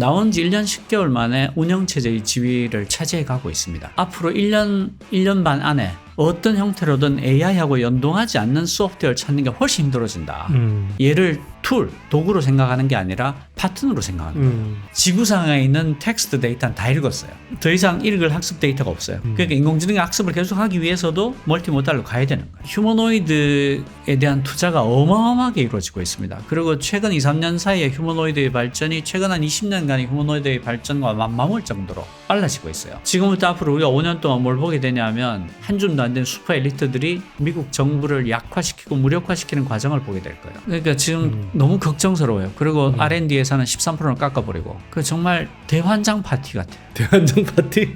나온 지 1년 10개월 만에 운영체제의 지위를 차지해 가고 있습니다. 앞으로 1년 반 안에 어떤 형태로든 AI하고 연동하지 않는 소프트웨어를 찾는 게 훨씬 힘들어진다. 얘를 도구로 생각하는 게 아니라 파트너로 생각하는 거예요. 지구상에 있는 텍스트 데이터는 다 읽었어요. 더 이상 읽을 학습 데이터가 없어요. 그러니까 인공지능의 학습을 계속하기 위해서도 멀티모달로 가야 되는 거예요. 휴머노이드에 대한 투자가 어마어마하게 이루어지고 있습니다. 그리고 최근 2, 3년 사이에 휴머노이드의 발전이 최근 한 20년간의 휴머노이드의 발전과 맞먹을 정도로 빨라지고 있어요. 지금부터 앞으로 우리가 5년 동안 뭘 보게 되냐면 한 줌도 안 된 슈퍼 엘리트들이 미국 정부를 약화시키고 무력화시키는 과정을 보게 될 거예요. 그러니까 지금 너무 걱정스러워요. 그리고 R&D 예산은 13%를 깎아버리고 그 정말 대환장 파티 같아요. 대환장 파티?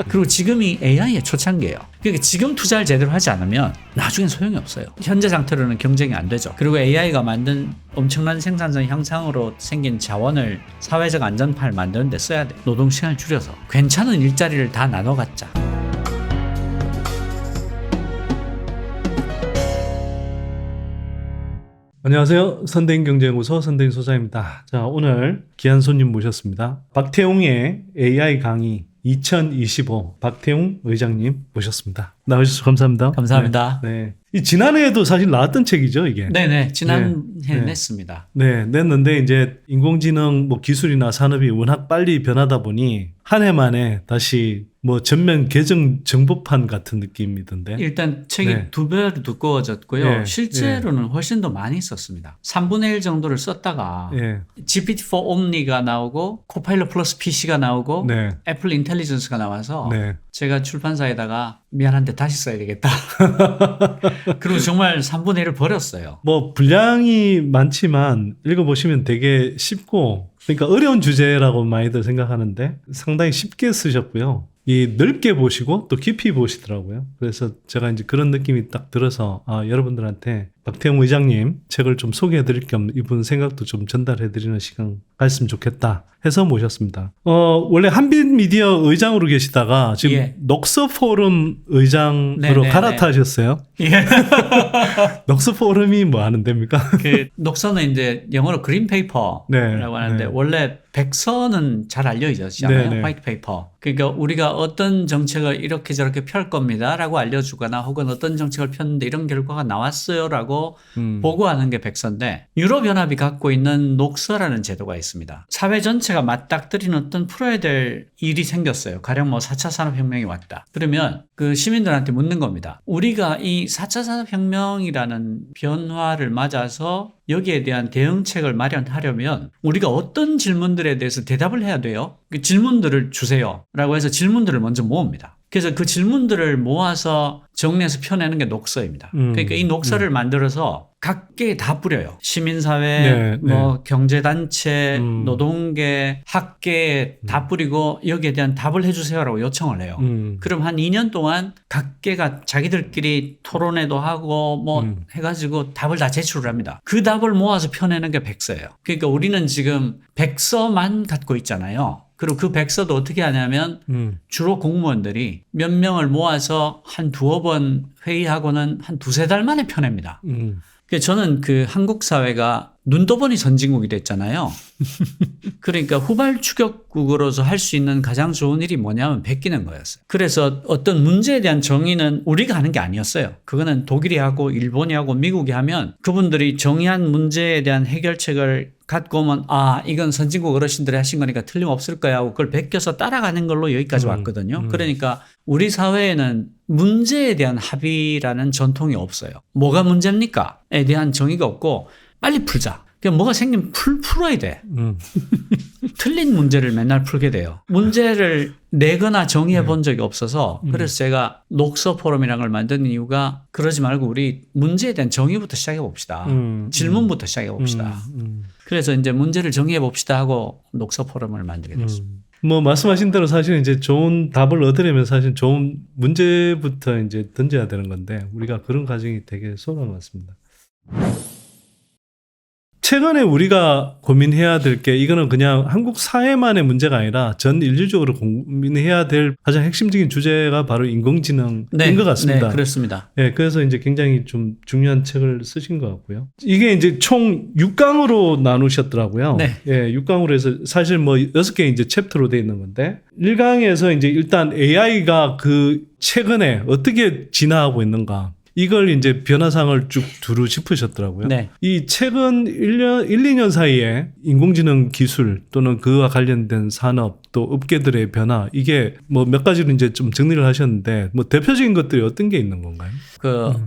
그리고 지금이 AI의 초창기예요. 그러니까 지금 투자를 제대로 하지 않으면 나중엔 소용이 없어요. 현재 상태로는 경쟁이 안 되죠. 그리고 AI가 만든 엄청난 생산성 향상으로 생긴 자원을 사회적 안전판을 만드는 데 써야 돼. 노동시간을 줄여서 괜찮은 일자리를 다 나눠 갖자. 안녕하세요. 선대인 경제연구소 선대인 소장입니다. 자, 오늘 귀한 손님 모셨습니다. 박태웅의 AI 강의 2025 박태웅 의장님 모셨습니다. 나와주셔서 감사합니다. 감사합니다. 네. 이 지난해에도 사실 나왔던 책이죠, 이게. 네네. 지난해 냈습니다. 네, 냈는데 이제 인공지능 뭐 기술이나 산업이 워낙 빨리 변하다 보니 한 해 만에 다시 뭐 전면 개정 정보판 같은 느낌이던데. 일단 책이 두 배로 두꺼워졌고요. 실제로는 훨씬 더 많이 썼습니다. 3분의 1 정도를 썼다가 GPT-4 Omni가 나오고 코파일럿 플러스 PC가 나오고 애플 인텔리전스가 나와서 제가 출판사에다가 미안한데 다시 써야 되겠다. 그리고 정말 3분의 1을 버렸어요. 뭐 분량이 많지만 읽어보시면 되게 쉽고 그러니까 어려운 주제라고 많이들 생각하는데 상당히 쉽게 쓰셨고요. 이 넓게 보시고 또 깊이 보시더라고요. 그래서 제가 이제 그런 느낌이 딱 들어서 여러분들한테 박태웅 의장님 책을 좀 소개해드릴 겸 이분 생각도 좀 전달해드리는 시간 갔으면 좋겠다 해서 모셨습니다. 원래 한빛미디어 의장으로 계시다가 지금 녹서포럼 의장으로 갈아타셨어요. 녹서포럼이 뭐 하는 데입니까? 그 녹서는 이제 영어로 그린 페이퍼라고 하는데 원래 백서는 잘 알려지잖아요. 화이트 페이퍼. 그러니까 우리가 어떤 정책을 이렇게 저렇게 펼 겁니다라고 알려주거나 혹은 어떤 정책을 폈는데 이런 결과가 나왔어요라고 보고하는 게 백서인데 유럽연합이 갖고 있는 녹서라는 제도가 있습니다. 사회 전체가 맞닥뜨리는 어떤 풀어야 될 일이 생겼어요. 가령 뭐 4차 산업혁명이 왔다. 그러면 그 시민들한테 묻는 겁니다. 우리가 이 4차 산업혁명이라는 변화를 맞아서 여기에 대한 대응책을 마련하려면 우리가 어떤 질문들에 대해서 대답을 해야 돼요? 그 질문들을 주세요. 라고 해서 질문들을 먼저 모읍니다. 그래서 그 질문들을 모아서 정리해서 펴내는 게 녹서입니다. 그러니까 이 녹서를 만들어서 각계에 다 뿌려요. 시민사회, 경제단체, 노동계, 학계에 다 뿌리고 여기에 대한 답을 해주세요라고 요청을 해요. 그럼 한 2년 동안 각계가 자기들끼리 토론회도 하고 뭐 해가지고 답을 다 제출을 합니다. 그 답을 모아서 펴내는 게 백서예요. 그러니까 우리는 지금 백서만 갖고 있잖아요. 그리고 그 백서도 어떻게 하냐면 주로 공무원들이 몇 명을 모아서 한 두어 번 회의하고는 한 두세 달 만에 펴냅니다. 그래서 저는 그 한국 사회가 눈떠보니 선진국이 됐잖아요. 그러니까 후발추격국으로서 할 수 있는 가장 좋은 일이 뭐냐면 베끼는 거였어요. 그래서 어떤 문제에 대한 정의는 우리가 하는 게 아니었어요. 그거는 독일이 하고 일본이 하고 미국이 하면 그분들이 정의한 문제에 대한 해결책을 갖고 오면 이건 선진국 어르신들이 하신 거니까 틀림없을 거야 하고 그걸 베껴서 따라가는 걸로 여기까지 왔거든요. 그러니까 우리 사회에는 문제에 대한 합의라는 전통이 없어요. 뭐가 문제입니까?에 대한 정의가 없고 빨리 풀자. 그냥 뭐가 생기면 풀어야 돼. 틀린 문제를 맨날 풀게 돼요. 문제를 내거나 정의해 본 적이 없어서 그래서 제가 녹서 포럼이라는 걸 만든 이유가 그러지 말고 우리 문제에 대한 정의부터 시작해 봅시다. 질문부터 시작해 봅시다. 그래서 이제 문제를 정의해 봅시다 하고 녹서 포럼을 만들게 됐습니다. 뭐 말씀하신 대로 사실 이제 좋은 답을 얻으려면 사실 좋은 문제부터 이제 던져야 되는 건데 우리가 그런 과정이 되게 소홀한 것 같습니다. 최근에 우리가 고민해야 될 게 이거는 그냥 한국 사회만의 문제가 아니라 전 인류적으로 고민해야 될 가장 핵심적인 주제가 바로 인공지능인 것 같습니다. 네, 그렇습니다. 네, 그래서 이제 굉장히 좀 중요한 책을 쓰신 것 같고요. 이게 이제 총 6강으로 나누셨더라고요. 네. 예, 6강으로 해서 사실 뭐 6개 이제 챕터로 되어 있는 건데 1강에서 이제 일단 AI가 그 최근에 어떻게 진화하고 있는가 이걸 이제 변화상을 쭉 두루 짚으셨더라고요. 네. 이 최근 1, 2년 사이에 인공지능 기술 또는 그와 관련된 산업 또 업계들의 변화 이게 뭐 몇 가지로 이제 좀 정리를 하셨는데 뭐 대표적인 것들이 어떤 게 있는 건가요?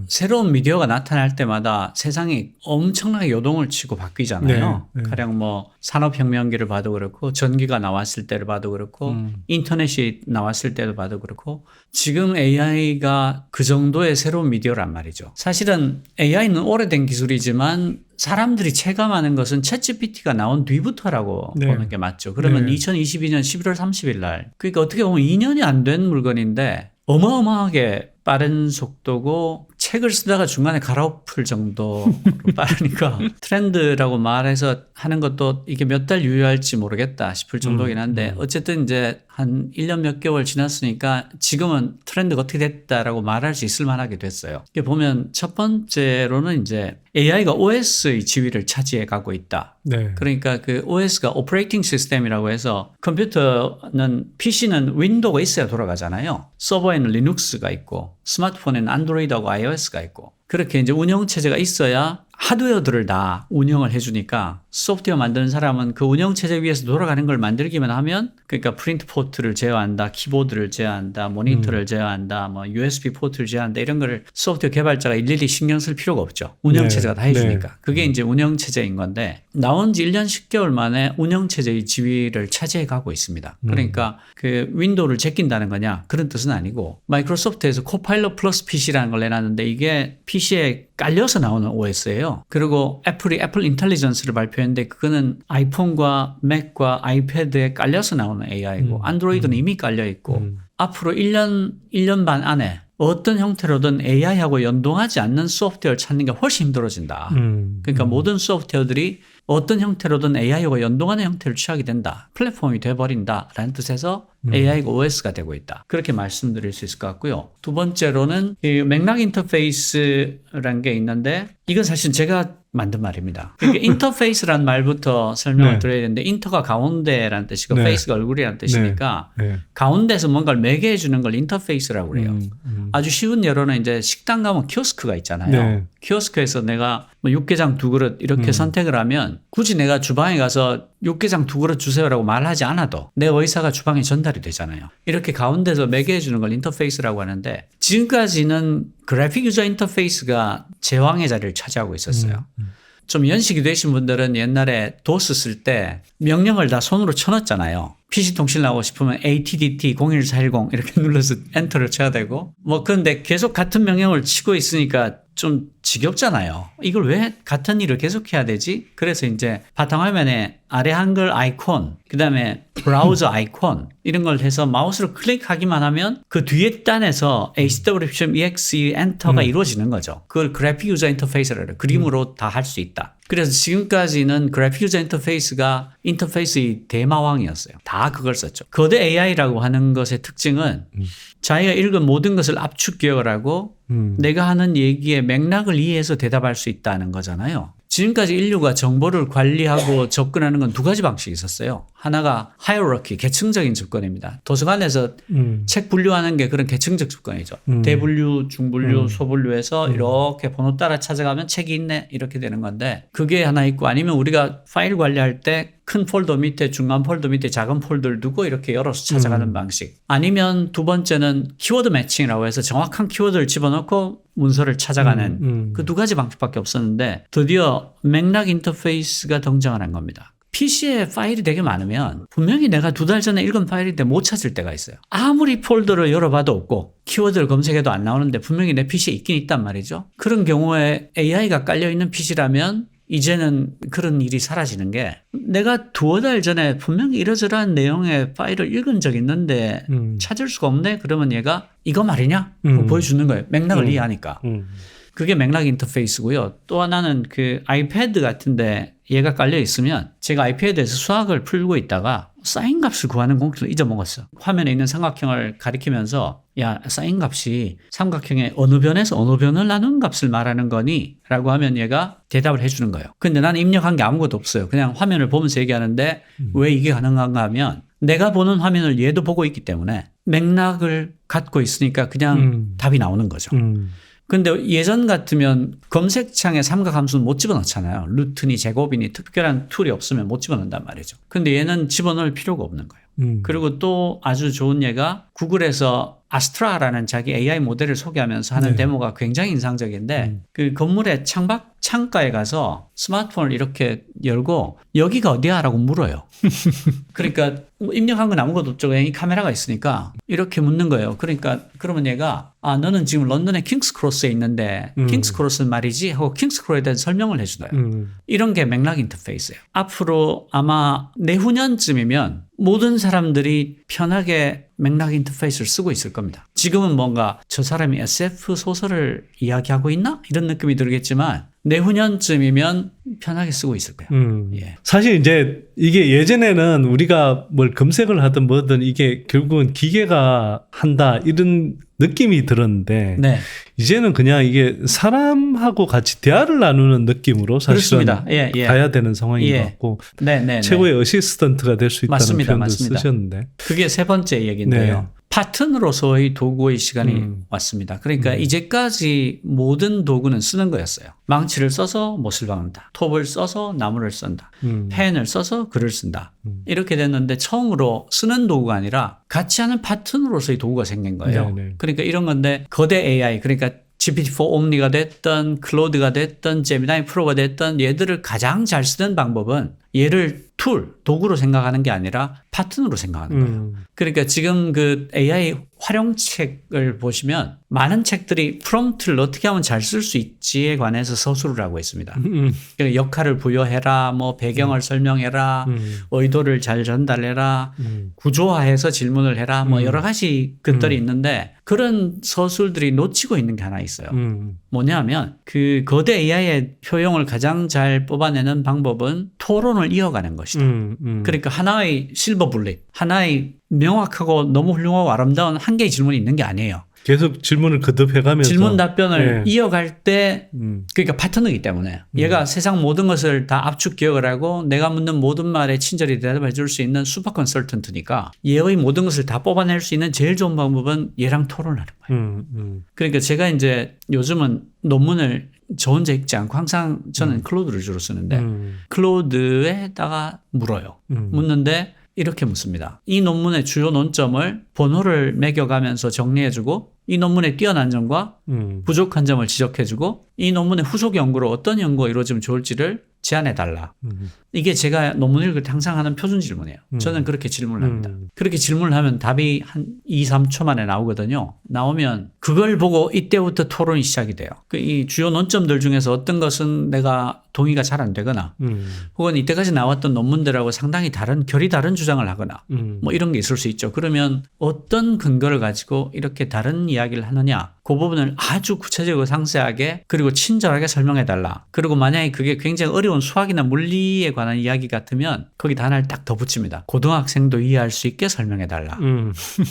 새로운 미디어가 나타날 때마다 세상이 엄청나게 요동을 치고 바뀌잖아요. 네, 네. 가령 뭐 산업혁명기를 봐도 그렇고 전기가 나왔을 때를 봐도 그렇고 인터넷이 나왔을 때를 봐도 그렇고 지금 AI가 그 정도의 새로운 미디어란 말이죠. 사실은 AI는 오래된 기술이지만 사람들이 체감하는 것은 챗GPT가 나온 뒤부터라고 네. 보는 게 맞죠. 그러면 네. 2022년 11월 30일 날 그러니까 어떻게 보면 2년이 안 된 물건인데 어마어마하게 빠른 속도고 책을 쓰다가 중간에 갈아엎을 정도로 빠르니까 트렌드라고 말해서 하는 것도 이게 몇 달 유효할지 모르겠다 싶을 정도긴 한데 어쨌든 이제 한 1년 몇 개월 지났으니까 지금은 트렌드가 어떻게 됐다라고 말할 수 있을 만하게 됐어요. 이게 보면 첫 번째로는 이제 AI가 OS의 지위를 차지해 가고 있다. 네. 그러니까 그 OS가 오퍼레이팅 시스템이라고 해서 컴퓨터는 PC는 윈도우가 있어야 돌아가잖아요. 서버에는 리눅스가 있고 스마트폰에는 안드로이드하고 iOS가 있고 그렇게 이제 운영체제가 있어야 하드웨어들을 다 운영을 해주니까 소프트웨어 만드는 사람은 그 운영체제 위에서 돌아가는 걸 만들기만 하면 그러니까 프린트 포트를 제어한다, 키보드를 제어한다, 모니터를 제어한다, 뭐 USB 포트를 제어한다 이런 거를 소프트웨어 개발자가 일일이 신경 쓸 필요가 없죠. 운영체제가 다 해주니까. 네. 그게 이제 운영체제인 건데 나온 지 1년 10개월 만에 운영체제의 지위를 차지해 가고 있습니다. 그러니까 그 윈도우를 제낀다는 거냐 그런 뜻은 아니고 마이크로소프트에서 코파일럿 플러스 PC라는 걸 내놨는데 이게 PC에 깔려서 나오는 OS예요. 그리고 애플이 애플 인텔리전스를 발표했는데 그거는 아이폰과 맥과 아이패드에 깔려서 나오는 AI고 안드로이드는 이미 깔려 있고 앞으로 1년 반 안에 어떤 형태로든 AI하고 연동하지 않는 소프트웨어를 찾는 게 훨씬 힘들어진다. 그러니까 모든 소프트웨어들이 어떤 형태로든 AI하고 연동하는 형태를 취하게 된다. 플랫폼이 돼버린다라는 뜻에서 AI가 OS가 되고 있다. 그렇게 말씀드릴 수 있을 것 같고요. 두 번째로는 이 맥락 인터페이스라는 게 있는데 이건 사실 제가 만든 말입니다. 그러니까 인터페이스라는 말부터 설명을 네. 드려야 되는데 인터가 가운데라는 뜻이고 네. 페이스가 얼굴이라는 뜻이니까 네. 가운데서 뭔가를 매개해 주는 걸 인터페이스라고 그래요. 아주 쉬운 예로는 이제 식당 가면 키오스크가 있잖아요. 네. 키오스크에서 내가 뭐 육개장 2그릇 이렇게 선택을 하면 굳이 내가 주방에 가서 육개장 2그릇 주세요라고 말하지 않아도 내 의사가 주방에 전달이 되잖아요. 이렇게 가운데서 매개해 주는 걸 인터페이스라고 하는데 지금까지는 그래픽 유저 인터페이스가 제왕의 자리를 차지하고 있었어요. 좀 연식이 되신 분들은 옛날에 도스 쓸 때 명령을 다 손으로 쳐넣었잖아요. PC통신 나오고 싶으면 ATDT 01410 이렇게 눌러서 엔터를 쳐야 되고 뭐 그런데 계속 같은 명령을 치고 있으니까 좀 지겹잖아요. 이걸 왜 같은 일을 계속해야 되지? 그래서 이제 바탕화면에 아래 한글 아이콘, 그 다음에 브라우저 아이콘 이런 걸 해서 마우스로 클릭하기만 하면 그 뒤에 단에서 HW.exe 엔터가 이루어지는 거죠. 그걸 그래픽 유저 인터페이스라고 해요. 그림으로 다 할 수 있다. 그래서 지금까지는 그래픽 유저 인터페이스가 인터페이스의 대마왕이었어요. 다 그걸 썼죠. 거대 AI라고 하는 것의 특징은 자기가 읽은 모든 것을 압축 기억을 하고 내가 하는 얘기의 맥락을 이해해서 대답할 수 있다는 거잖아요. 지금까지 인류가 정보를 관리하고 접근하는 건 두 가지 방식이 있었어요. 하나가 하이어러키, 계층적인 접근입니다. 도서관에서 책 분류하는 게 그런 계층적 접근이죠. 대분류, 중분류, 소분류해서 이렇게 번호 따라 찾아가면 책이 있네 이렇게 되는 건데 그게 하나 있고 아니면 우리가 파일 관리할 때 큰 폴더 밑에 중간 폴더 밑에 작은 폴더를 두고 이렇게 열어서 찾아가는 방식. 아니면 두 번째는 키워드 매칭이라고 해서 정확한 키워드를 집어넣고 문서를 찾아가는 그 두 가지 방식밖에 없었는데 드디어 맥락 인터페이스가 등장을 한 겁니다. PC에 파일이 되게 많으면 분명히 내가 2달 전에 읽은 파일인데 못 찾을 때가 있어요. 아무리 폴더를 열어봐도 없고 키워드를 검색해도 안 나오는데 분명히 내 PC에 있긴 있단 말이죠. 그런 경우에 AI가 깔려있는 PC라면 이제는 그런 일이 사라지는 게 내가 2달 전에 분명히 이러저러한 내용의 파일을 읽은 적 있는데 찾을 수가 없네? 그러면 얘가 이거 말이냐? 보여주는 거예요. 맥락을 이해하니까. 그게 맥락 인터페이스고요. 또 하나는 그 아이패드 같은데 얘가 깔려 있으면 제가 아이패드에서 수학을 풀고 있다가 사인 값을 구하는 공식을 잊어먹었어. 화면에 있는 삼각형을 가리키면서 야, 사인 값이 삼각형의 어느 변에서 어느 변을 나눈 값을 말하는 거니? 라고 하면 얘가 대답을 해주는 거예요. 근데 나는 입력한 게 아무것도 없어요. 그냥 화면을 보면서 얘기하는데 왜 이게 가능한가 하면 내가 보는 화면을 얘도 보고 있기 때문에 맥락을 갖고 있으니까 그냥 답이 나오는 거죠. 근데 예전 같으면 검색창에 삼각함수는 못 집어넣잖아요. 루트니 제곱이니 특별한 툴이 없으면 못 집어넣는단 말이죠. 근데 얘는 집어넣을 필요가 없는 거예요. 그리고 또 아주 좋은 예가 구글에서 아스트라라는 자기 AI 모델을 소개하면서 하는 데모가 굉장히 인상적인데 그 건물의 창가에 가서 스마트폰을 이렇게 열고 여기가 어디야? 라고 물어요. 그러니까 입력한 건 아무것도 없죠. 그냥 이 카메라가 있으니까 이렇게 묻는 거예요. 그러니까 그러면 얘가 너는 지금 런던의 킹스크로스에 있는데 킹스크로스는 말이지 하고 킹스크로스에 대한 설명을 해주나요. 이런 게 맥락 인터페이스예요. 앞으로 아마 내후년쯤이면 모든 사람들이 편하게 맥락 인터페이스를 쓰고 있을 겁니다. 지금은 뭔가 저 사람이 SF 소설을 이야기하고 있나? 이런 느낌이 들겠지만 내후년쯤이면 편하게 쓰고 있을 거예요. 예. 사실 이제 이게 예전에는 우리가 뭘 검색을 하든 뭐든 이게 결국은 기계가 한다 이런 느낌이 들었는데 네. 이제는 그냥 이게 사람하고 같이 대화를 나누는 느낌으로 사실은 가야 되는 상황인 것 같고 최고의 어시스턴트가 될 수 있다는 표현도 쓰셨는데 그게 세 번째 얘기인데요. 파트너로서의 도구의 시간이 왔습니다. 그러니까 이제까지 모든 도구는 쓰는 거였어요. 망치를 써서 못을 박는다. 톱을 써서 나무를 쓴다. 펜을 써서 글을 쓴다. 이렇게 됐는데 처음으로 쓰는 도구가 아니라 같이 하는 파트너로서의 도구가 생긴 거예요. 그러니까 이런 건데 거대 AI 그러니까 GPT-4 옴니가 됐던 클로드가 됐던 제미나이 프로가 됐던 얘들을 가장 잘 쓰는 방법은 얘를 도구로 생각하는 게 아니라 파트너로 생각하는 거예요. 그러니까 지금 그 AI 활용책을 보시면 많은 책들이 프롬프트를 어떻게 하면 잘 쓸 수 있지에 관해서 서술을 하고 있습니다. 그러니까 역할을 부여해라, 뭐 배경을 설명해라, 의도를 잘 전달해라, 구조화해서 질문을 해라, 뭐 여러 가지 것들이 있는데 그런 서술들이 놓치고 있는 게 하나 있어요. 뭐냐면 그 거대 AI의 효용을 가장 잘 뽑아내는 방법은 토론을 이어가는 것이다. 그러니까 하나의 실버 불릿, 하나의 명확하고 너무 훌륭하고 아름다운 한 개의 질문이 있는 게 아니에요. 계속 질문을 거듭해가면서 질문 답변을 이어갈 때 그러니까 파트너이기 때문에 얘가 세상 모든 것을 다 압축 기억을 하고 내가 묻는 모든 말에 친절히 대답해 줄 수 있는 슈퍼 컨설턴트니까 얘의 모든 것을 다 뽑아낼 수 있는 제일 좋은 방법은 얘랑 토론을 하는 거예요. 그러니까 제가 이제 요즘은 논문을 저 혼자 읽지 않고 항상 저는 클로드를 주로 쓰는데 클로드에다가 물어요. 묻는데 이렇게 묻습니다. 이 논문의 주요 논점을 번호를 매겨가면서 정리해주고 이 논문의 뛰어난 점과 부족한 점을 지적해주고 이 논문의 후속 연구로 어떤 연구가 이루어지면 좋을지를 제안해달라. 이게 제가 논문 읽을 때 항상 하는 표준 질문이에요. 저는 그렇게 질문을 합니다. 그렇게 질문을 하면 답이 한 2, 3초 만에 나오거든요. 나오면 그걸 보고 이때부터 토론이 시작이 돼요. 이 주요 논점들 중에서 어떤 것은 내가 동의가 잘 안 되거나 혹은 이때까지 나왔던 논문들하고 상당히 결이 다른 주장을 하거나 뭐 이런 게 있을 수 있죠. 그러면 어떤 근거를 가지고 이렇게 다른 이야기를 하느냐 그 부분을 아주 구체적이고 상세하게 그리고 친절하게 설명해달라. 그리고 만약에 그게 굉장히 어려운 수학이나 물리에 관한 이야기 같으면 거기다 하나를 딱 더 붙입니다. 고등학생도 이해할 수 있게 설명해달라.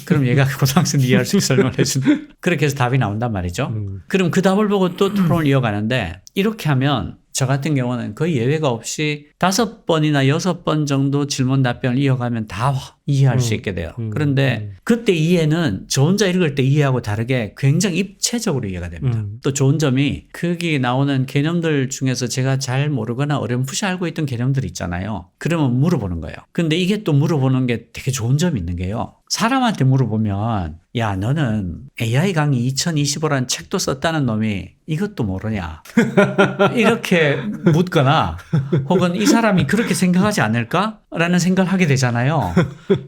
그럼 얘가 고등학생도 이해할 수 있게 설명을 해준다. 그렇게 해서 답이 나온단 말이죠. 그럼 그 답을 보고 또 토론을 이어가는데 이렇게 하면 저 같은 경우는 거의 예외가 없이 5번이나 6번 정도 질문 답변을 이어가면 다 이해할 수 있게 돼요. 그런데 그때 이해는 저 혼자 읽을 때 이해하고 다르게 굉장히 입체적으로 이해가 됩니다. 또 좋은 점이 거기 나오는 개념들 중에서 제가 잘 모르거나 어렴풋이 알고 있던 개념들 있잖아요. 그러면 물어보는 거예요. 근데 이게 또 물어보는 게 되게 좋은 점이 있는 게요. 사람한테 물어보면 야 너는 AI 강의 2025라는 책도 썼다는 놈이 이것도 모르냐 이렇게 묻거나 혹은 이 사람이 그렇게 생각하지 않을까? 라는 생각을 하게 되잖아요.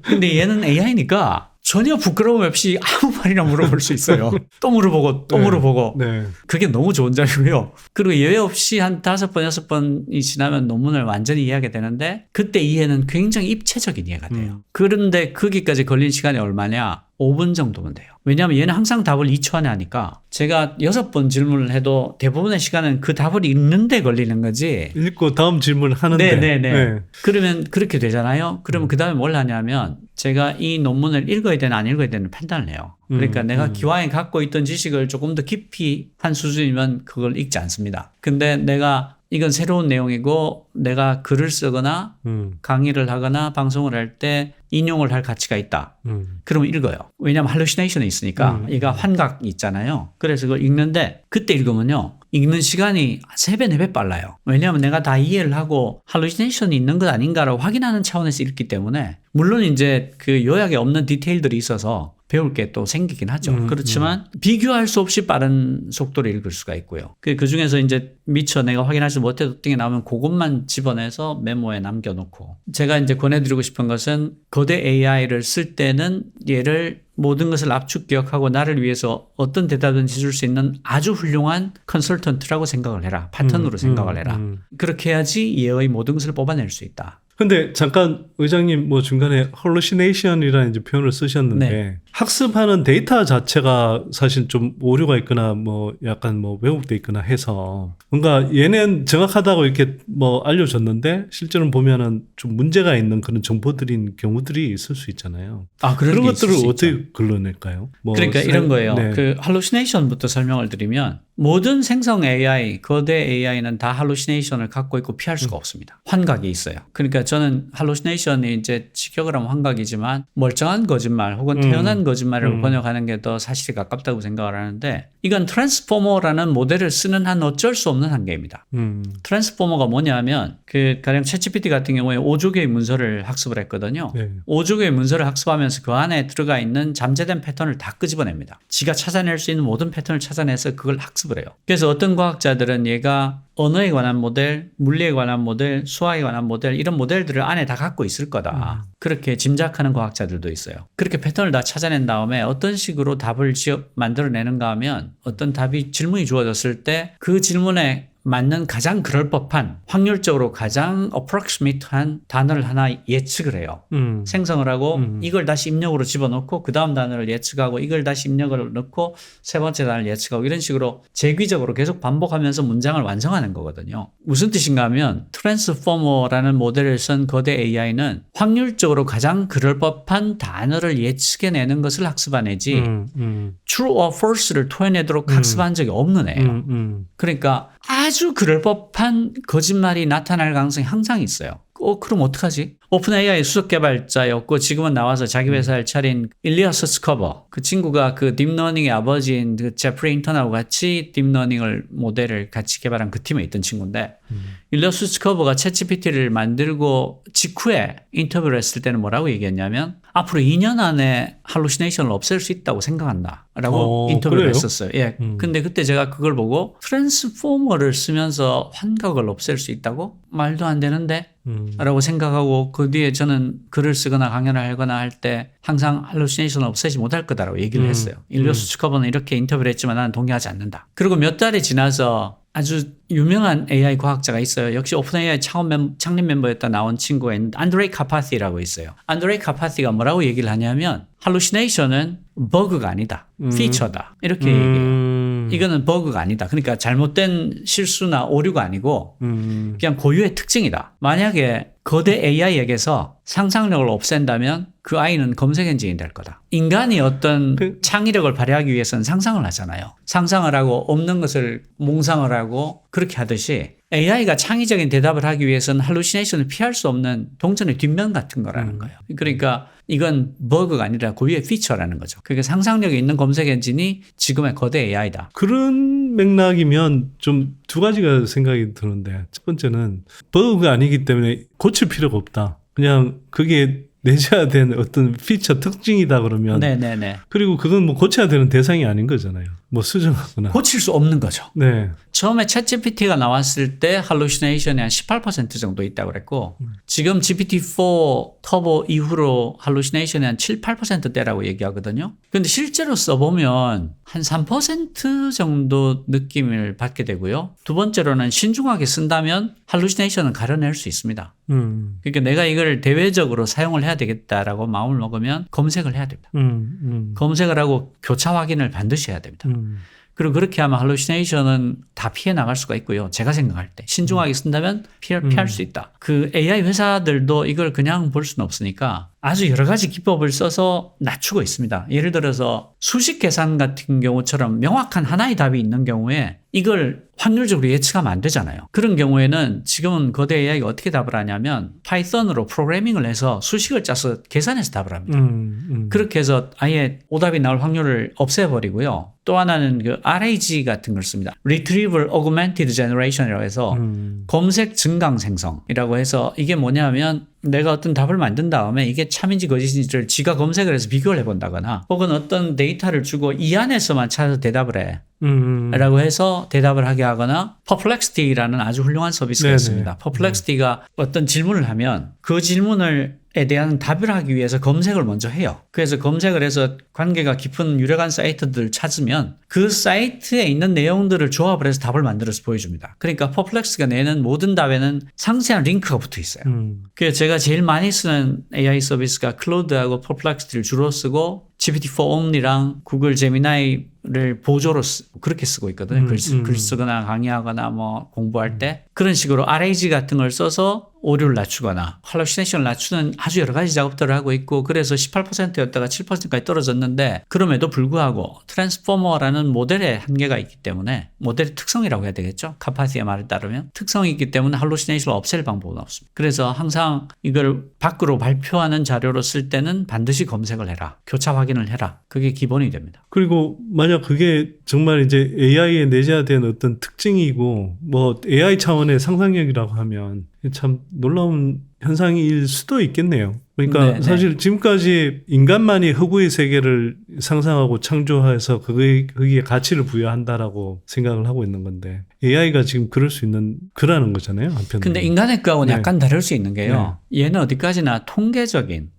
근데 얘는 AI니까 전혀 부끄러움 없이 아무 말이나 물어볼 수 있어요. 또 물어보고 또 물어보고 그게 너무 좋은 점이고요. 그리고 예외 없이 한 5번, 6번이 지나면 논문을 완전히 이해하게 되는데 그때 이해는 굉장히 입체적인 이해가 돼요. 그런데 거기까지 걸린 시간이 얼마냐? 5분 정도면 돼요. 왜냐하면 얘는 항상 답을 2초 안에 하니까 제가 6번 질문을 해도 대부분의 시간은 그 답을 읽는 데 걸리는 거지. 읽고 다음 질문 하는데. 네네네. 그러면 그렇게 되잖아요. 그러면 그 다음에 뭘 하냐면 제가 이 논문을 읽어야 되나 안 읽어야 되나 판단을 해요. 그러니까 내가 기왕에 갖고 있던 지식을 조금 더 깊이 한 수준이면 그걸 읽지 않습니다. 근데 내가 이건 새로운 내용이고 내가 글을 쓰거나 강의를 하거나 방송을 할 때 인용을 할 가치가 있다. 그러면 읽어요. 왜냐하면 할루시네이션이 있으니까 얘가 환각이 있잖아요. 그래서 그걸 읽는데 그때 읽으면요. 읽는 시간이 3배, 4배 빨라요. 왜냐하면 내가 다 이해를 하고 할루시네이션이 있는 것 아닌가를 확인하는 차원에서 읽기 때문에 물론 이제 그 요약에 없는 디테일들이 있어서 배울 게 또 생기긴 하죠. 그렇지만 비교할 수 없이 빠른 속도로 읽을 수가 있고요. 그 중에서 이제 미처 내가 확인하지 못했던 게 나오면 그것만 집어내서 메모에 남겨놓고 제가 이제 권해드리고 싶은 것은 거대 AI를 쓸 때는 얘를 모든 것을 압축 기억하고 나를 위해서 어떤 대답든지 줄 수 있는 아주 훌륭한 컨설턴트라고 생각을 해라. 파트너로 생각을 해라. 그렇게 해야지 얘의 모든 것을 뽑아낼 수 있다. 근데 잠깐 의장님 뭐 중간에 hallucination이라는 이제 표현을 쓰셨는데 네. 학습하는 데이터 자체가 사실 좀 오류가 있거나 뭐 약간 뭐 왜곡돼 있거나 해서 뭔가 얘는 정확하다고 이렇게 뭐 알려줬는데 실제로는 보면은 좀 문제가 있는 그런 정보들인 경우들이 있을 수 있잖아요. 그런 것들을 어떻게 걸러낼까요? 뭐 그러니까 이런 거예요. 네. 그 hallucination부터 설명을 드리면 모든 생성 AI, 거대 AI는 다 hallucination을 갖고 있고 피할 수가 없습니다. 환각이 있어요. 그러니까 저는 hallucination이 이제 직역을 하면 환각이지만 멀쩡한 거짓말 혹은 태어난 거짓말을 번역하는 게 더 사실에 가깝다고 생각을 하는데 이건 트랜스포머라는 모델을 쓰는 한 어쩔 수 없는 한계입니다. 트랜스포머가 뭐냐면 그 가령 챗GPT 같은 경우에 5조 개의 문서를 학습을 했거든요. 네. 5조 개의 문서를 학습하면서 그 안에 들어가 있는 잠재된 패턴을 다 끄집어냅니다. 지가 찾아낼 수 있는 모든 패턴을 찾아내서 그걸 학습을 해요. 그래서 어떤 과학자들은 얘가 언어에 관한 모델, 물리에 관한 모델, 수학에 관한 모델 이런 모델들을 안에 다 갖고 있을 거다. 그렇게 짐작하는 과학자들도 있어요. 그렇게 패턴을 다 찾아낸 다음에 어떤 식으로 답을 만들어내는가 하면 어떤 답이 질문이 주어졌을 때 그 질문에 맞는 가장 그럴법한 확률적으로 가장 approximate한 단어를 하나 예측을 해요. 생성을 하고 이걸 다시 입력으로 집어넣고 그 다음 단어를 예측하고 이걸 다시 입력을 넣고 세 번째 단어를 예측하고 이런 식으로 재귀적으로 계속 반복하면서 문장을 완성하는 거거든요. 무슨 뜻인가 하면 트랜스포머라는 모델을 쓴 거대 AI는 확률적으로 가장 그럴법한 단어를 예측해내는 것을 학습해내지 true or false를 토해내도록 학습한 적이 없는 애예요. 그러니까 아주 그럴 법한 거짓말이 나타날 가능성이 항상 있어요. 그럼 어떡하지? 오픈 AI 수석 개발자였고 지금은 나와서 자기 회사를 차린 일리어스 스커버. 그 친구가 그 딥러닝의 아버지인 그 제프리 인턴하고 같이 딥러닝을 모델을 같이 개발한 그 팀에 있던 친구인데 일리어스 스커버가 챗GPT를 만들고 직후에 인터뷰를 했을 때는 뭐라고 얘기했냐면 앞으로 2년 안에 할루시네이션을 없앨 수 있다고 생각한다 라고 인터뷰를 그래요? 했었어요. 예. 근데 그때 제가 그걸 보고 트랜스포머를 쓰면서 환각을 없앨 수 있다고? 말도 안 되는데? 라고 생각하고 그 뒤에 저는 글을 쓰거나 강연을 하거나 할 때 항상 할루시네이션을 없애지 못할 거다라고 얘기를 했어요. 일리어스 스커버는 이렇게 인터뷰를 했지만 나는 동의하지 않는다. 그리고 몇 달이 지나서 아주 유명한 AI 과학자가 있어요. 역시 오픈 AI 창립 멤버였다 나온 친구가 있는데 안드레이 카파티라고 있어요. 안드레이 카파티가 뭐라고 얘기를 하냐면 할루시네이션은 버그가 아니다. 피처다. 이렇게 얘기해요. 이거는 버그가 아니다. 그러니까 잘못된 실수나 오류가 아니고 그냥 고유의 특징이다. 만약에 거대 AI에게서 상상력을 없앤다면 그 아이는 검색 엔진이 될 거다. 인간이 어떤 창의력을 발휘하기 위해서는 상상을 하잖아요. 상상을 하고 없는 것을 몽상을 하고 그렇게 하듯이 AI가 창의적인 대답을 하기 위해서는 할루시네이션을 피할 수 없는 동전의 뒷면 같은 거라는 거예요. 그러니까 이건 버그가 아니라 고유의 피처라는 거죠. 그러니까 상상력이 있는 검색 엔진이 지금의 거대 AI다. 그런 맥락이면 좀 두 가지가 생각이 드는데 첫 번째는 버그가 아니기 때문에 고칠 필요가 없다. 그냥 그게 내줘야 되는 어떤 피처 특징이다 그러면 네네네. 그리고 그건 뭐 고쳐야 되는 대상이 아닌 거잖아요. 뭐 수정하거나 고칠 수 없는 거죠. 네. 처음에 챗GPT가 나왔을 때 할루시네이션이 한 18% 정도 있다고 그랬고 지금 GPT-4 터보 이후로 할루시네이션이 한 7, 8%대라고 얘기하거든요. 근데 실제로 써보면 한 3% 정도 느낌을 받게 되고요. 두 번째로는 신중하게 쓴다면 할루시네이션은 가려낼 수 있습니다. 그러니까 내가 이걸 대외적으로 사용을 해야 되겠다라고 마음을 먹으면 검색을 해야 됩니다. 검색을 하고 교차 확인을 반드시 해야 됩니다. 그리고 그렇게 하면 할루시네이션은 다 피해 나갈 수가 있고요. 제가 생각할 때 신중하게 쓴다면 피할 수 있다. 그 AI 회사들도 이걸 그냥 볼 수는 없으니까 아주 여러 가지 기법을 써서 낮추고 있습니다. 예를 들어서 수식 계산 같은 경우처럼 명확한 하나의 답이 있는 경우에 이걸 확률적으로 예측하면 안 되잖아요. 그런 경우에는 지금은 거대 AI가 어떻게 답을 하냐면 파이썬으로 프로그래밍을 해서 수식을 짜서 계산해서 답을 합니다. 그렇게 해서 아예 오답이 나올 확률을 없애버리고요. 또 하나는 그 RAG 같은 걸 씁니다. Retrieval Augmented Generation이라고 해서 검색 증강 생성이라고 해서 이게 뭐냐면 내가 어떤 답을 만든 다음에 이게 참인지 거짓인지를 지가 검색을 해서 비교를 해본다거나 혹은 어떤 데이터를 주고 이 안에서만 찾아서 대답을 해 라고 해서 대답을 하게 하거나 Perplexity라는 아주 훌륭한 서비스가 있습니다. Perplexity가 어떤 질문을 하면 그 질문을 에 대한 답을 하기 위해서 검색을 먼저 해요. 그래서 검색을 해서 관계가 깊은 유력한 사이트들을 찾으면 그 사이트에 있는 내용들을 조합을 해서 답을 만들어서 보여줍니다. 그러니까 퍼플렉스가 내는 모든 답에는 상세한 링크가 붙어 있어요. 그래서 제가 제일 많이 쓰는 AI 서비스가 클로드하고 퍼플렉스를 주로 쓰고 GPT-4 Only랑 구글 제미나이를 보조로 그렇게 쓰고 있거든요. 글 쓰거나 강의하거나 뭐 공부할 때 그런 식으로 RAG 같은 걸 써서 오류를 낮추거나 할루시네이션을 낮추는 아주 여러 가지 작업들을 하고 있고 그래서 18%였다가 7%까지 떨어졌는데 그럼에도 불구하고 트랜스포머라는 모델의 한계가 있기 때문에 모델의 특성이라고 해야 되겠죠. 카파시의 말에 따르면 특성이 있기 때문에 할루시네이션을 없앨 방법은 없습니다. 그래서 항상 이걸 밖으로 발표하는 자료로 쓸 때는 반드시 검색을 해라. 교차 확인을 해라. 그게 기본이 됩니다. 그리고 만약 그게 정말 이제 AI에 내재된 어떤 특징이고 뭐 AI 차원의 상상력이라고 하면 참 놀라운 현상일 수도 있겠네요. 그러니까 네네. 사실 지금까지 인간만이 허구의 세계를 상상하고 창조해서 거기에 가치를 부여한다라고 생각을 하고 있는 건데 AI가 지금 그럴 수 있는 거라는 거잖아요. 한편으로. 근데 인간의 거하고는 네. 약간 다를 수 있는 게요. 얘는 어디까지나 통계적인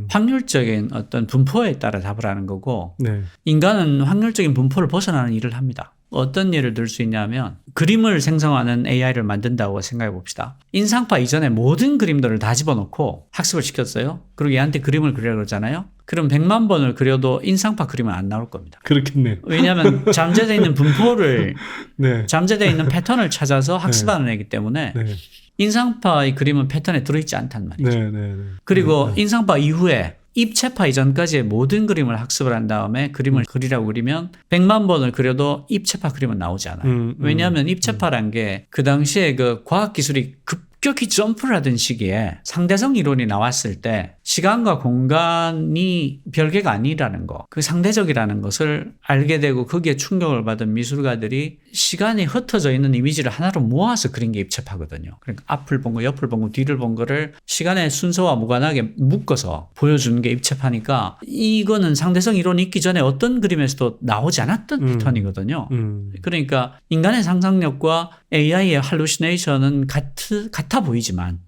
확률적인 어떤 분포에 따라 답을 하는 거고 네. 인간은 확률적인 분포를 벗어나는 일을 합니다. 어떤 예를 들 수 있냐면 그림을 생성하는 AI를 만든다고 생각해 봅시다. 인상파 이전에 모든 그림들을 다 집어넣고 학습을 시켰어요. 그리고 얘한테 그림을 그리라고 그러잖아요. 그럼 100만 번을 그려도 인상파 그림은 안 나올 겁니다. 그렇겠네요. 왜냐하면 잠재되어 있는 분포를 네. 잠재되어 있는 패턴을 찾아서 학습하는 애기 때문에 네. 인상파의 그림은 패턴에 들어있지 않단 말이죠. 네. 그리고 인상파 이후에 입체파 이전까지의 모든 그림을 학습을 한 다음에 그림을 그리라고 그리면 100만 번을 그려도 입체파 그림은 나오지 않아요. 왜냐하면 입체파란 게 그 당시에 그 과학기술이 급격히 점프를 하던 시기에 상대성 이론이 나왔을 때 시간과 공간이 별개가 아니라는 거, 그 상대적이라는 것을 알게 되고 거기에 충격을 받은 미술가들이 시간이 흩어져 있는 이미지를 하나로 모아서 그린 게 입체파거든요. 그러니까 앞을 본 거, 옆을 본 거, 뒤를 본 거를 시간의 순서와 무관하게 묶어서 보여주는 게 입체파니까 이거는 상대성 이론이 있기 전에 어떤 그림에서도 나오지 않았던 패턴이거든요. 그러니까 인간의 상상력과 AI의 할루시네이션은 같아 보이지만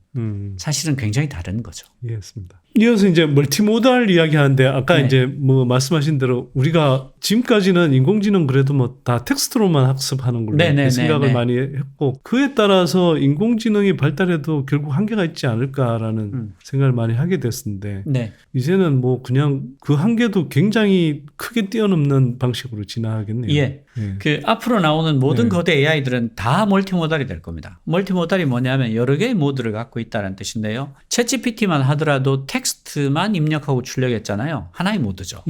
사실은 굉장히 다른 거죠. 이해했습니다. 이어서 이제 멀티모달 이야기 하는데 아까 네. 이제 뭐 말씀하신 대로 우리가 지금까지는 인공지능 그래도 뭐 다 텍스트로만 학습하는 걸로 네네네네. 생각을 많이 했고 그에 따라서 인공지능이 발달해도 결국 한계가 있지 않을까라는 생각을 많이 하게 됐는데 네. 이제는 뭐 그냥 그 한계도 굉장히 크게 뛰어넘는 방식으로 진화하겠네요. 예. 예. 그 앞으로 나오는 모든 네. 거대 AI들은 다 멀티모달이 될 겁니다. 멀티모달이 뭐냐면 여러 개의 모드를 갖고 있다는 뜻인데요. 챗GPT만 하더라도 텍스트만 입력하고 출력했잖아요. 하나의 모드죠.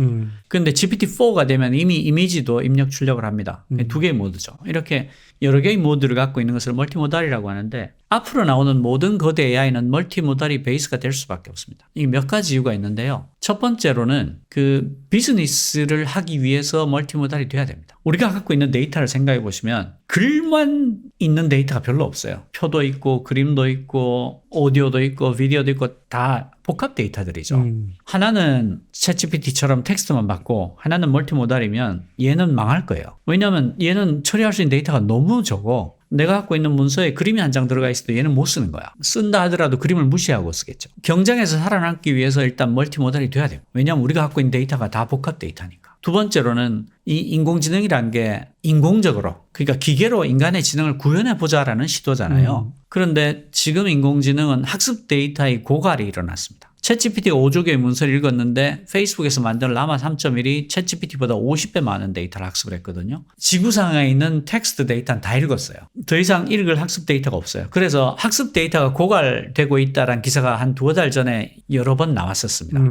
그런데 GPT-4가 되면 이미 이미지도 입력 출력을 합니다. 두 개의 모드죠. 이렇게 여러 개의 모드를 갖고 있는 것을 멀티모달이라고 하는데 앞으로 나오는 모든 거대 AI는 멀티모달이 베이스가 될 수밖에 없습니다. 이게 몇 가지 이유가 있는데요. 첫 번째로는 그 비즈니스를 하기 위해서 멀티모달이 돼야 됩니다. 우리가 갖고 있는 데이터를 생각해 보시면 글만 있는 데이터가 별로 없어요. 표도 있고 그림도 있고 오디오도 있고 비디오도 있고 다 복합 데이터들이죠. 하나는 챗GPT처럼 텍스트만 받고 하나는 멀티모달이면 얘는 망할 거예요. 왜냐하면 얘는 처리할 수 있는 데이터가 너무 적어. 내가 갖고 있는 문서에 그림이 한 장 들어가 있어도 얘는 못 쓰는 거야. 쓴다 하더라도 그림을 무시하고 쓰겠죠. 경쟁에서 살아남기 위해서 일단 멀티모달이 돼야 돼요. 왜냐하면 우리가 갖고 있는 데이터가 다 복합 데이터니까. 두 번째로는 이 인공지능이란 게 인공적으로, 그러니까 기계로 인간의 지능을 구현해 보자라는 시도잖아요. 그런데 지금 인공지능은 학습 데이터의 고갈이 일어났습니다. 챗GPT가 5조 개의 문서를 읽었는데 페이스북에서 만든 라마 3.1이 챗GPT보다 50배 많은 데이터를 학습을 했거든요. 지구상에 있는 텍스트 데이터는 다 읽었어요. 더 이상 읽을 학습 데이터가 없어요. 그래서 학습 데이터가 고갈되고 있다는 기사가 한 2달 전에 여러 번 나왔었습니다.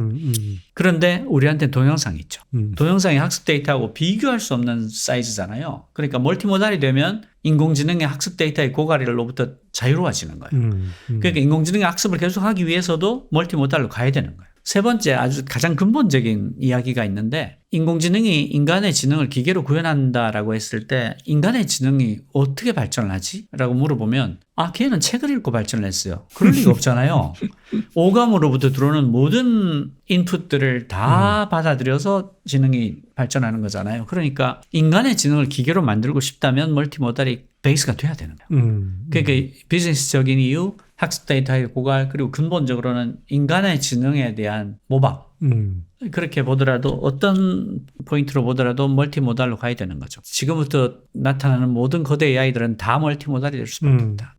그런데 우리한테 동영상이 있죠. 동영상이 학습 데이터하고 비교할 수 없는 사이즈잖아요. 그러니까 멀티모달이 되면 인공지능의 학습 데이터의 고갈로부터 자유로워지는 거예요. 그러니까 인공지능의 학습을 계속하기 위해서도 멀티모달로 가야 되는 거예요. 세 번째, 아주 가장 근본적인 이야기가 있는데, 인공지능이 인간의 지능을 기계로 구현한다라고 했을 때 인간의 지능이 어떻게 발전을 하지? 라고 물어보면 걔는 책을 읽고 발전을 했어요. 그럴 리가 없잖아요. 오감으로부터 들어오는 모든 인풋들을 다 받아들여서 지능이 발전하는 거잖아요. 그러니까 인간의 지능을 기계로 만들고 싶다면 멀티모달이 베이스가 돼야 되는 거예요. 그러니까 비즈니스적인 이유, 학습 데이터의 고갈, 그리고 근본적으로는 인간의 지능에 대한 모방. 그렇게 보더라도 어떤 포인트로 보더라도 멀티모달로 가야 되는 거죠. 지금부터 나타나는 모든 거대 AI들은 다 멀티모달이 될 수밖에 없다.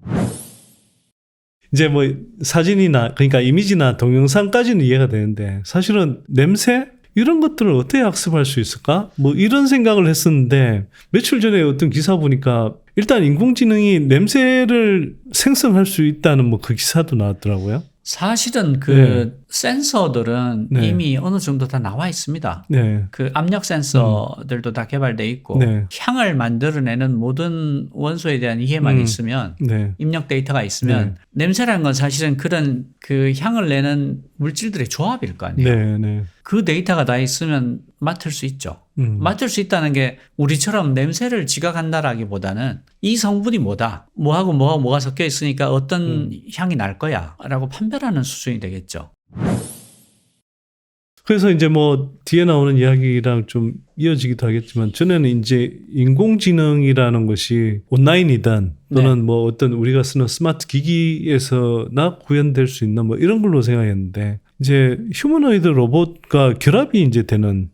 이제 뭐 사진이나 그러니까 이미지나 동영상까지는 이해가 되는데 사실은 냄새? 이런 것들을 어떻게 학습할 수 있을까? 뭐 이런 생각을 했었는데 며칠 전에 어떤 기사 보니까 일단 인공지능이 냄새를 생성할 수 있다는 뭐 그 기사도 나왔더라고요. 사실은 그 센서들은 이미 어느 정도 다 나와 있습니다. 그 압력 센서들도 다 개발돼 있고 향을 만들어내는 모든 원소에 대한 이해만 있으면 입력 데이터가 있으면 냄새라는 건 사실은 그런 그 향을 내는 물질들의 조합일 거 아니에요. 그 데이터가 다 있으면 맡을 수 있죠. 맡을 수 있다는 게 우리처럼 냄새를 지각한다라기보다는 이 성분이 뭐다, 뭐가 섞여 있으니까 어떤 향이 날 거야 라고 판별하는 수준이 되겠죠. 그래서 이제 뭐 뒤에 나오는 이야기랑 좀 이어지기도 하겠지만 저는 이제 인공지능이라는 것이 온라인이든 또는 뭐 어떤 우리가 쓰는 스마트 기기에서나 구현될 수 있는 뭐 이런 걸로 생각했는데 이제 휴머노이드 로봇과 결합이 이제 되는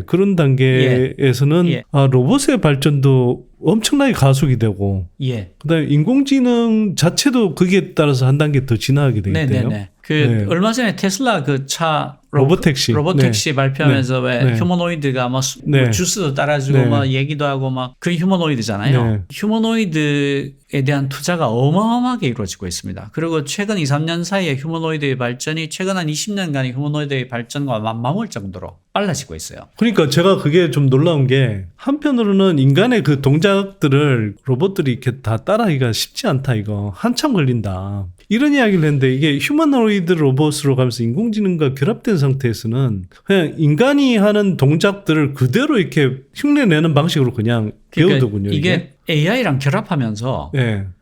그런 단계에서는 로봇의 발전도 엄청나게 가속이 되고 그다음에 인공지능 자체도 거기에 따라서 한 단계 더 진화하게 되겠네요. 얼마 전에 테슬라 그 차 로봇택시 발표하면서 왜 휴머노이드가 뭐 주스도 따라주고 뭐 얘기도 하고 막 그 휴머노이드잖아요. 휴머노이드에 대한 투자가 어마어마하게 이루어지고 있습니다. 그리고 최근 2, 3년 사이에 휴머노이드의 발전이 최근 한 20년간의 휴머노이드의 발전과 맞먹을 정도로 빨라지고 있어요. 그러니까 제가 그게 좀 놀라운 게 한편으로는 인간의 그 동작들을 로봇들이 이렇게 다 따라하기가 쉽지 않다, 이거 한참 걸린다, 이런 이야기를 했는데 이게 휴머노이드 로봇으로 가면서 인공지능과 결합된 상태에서는 그냥 인간이 하는 동작들을 그대로 이렇게 흉내내는 방식으로 그냥 배우더군요. 이게 AI랑 결합하면서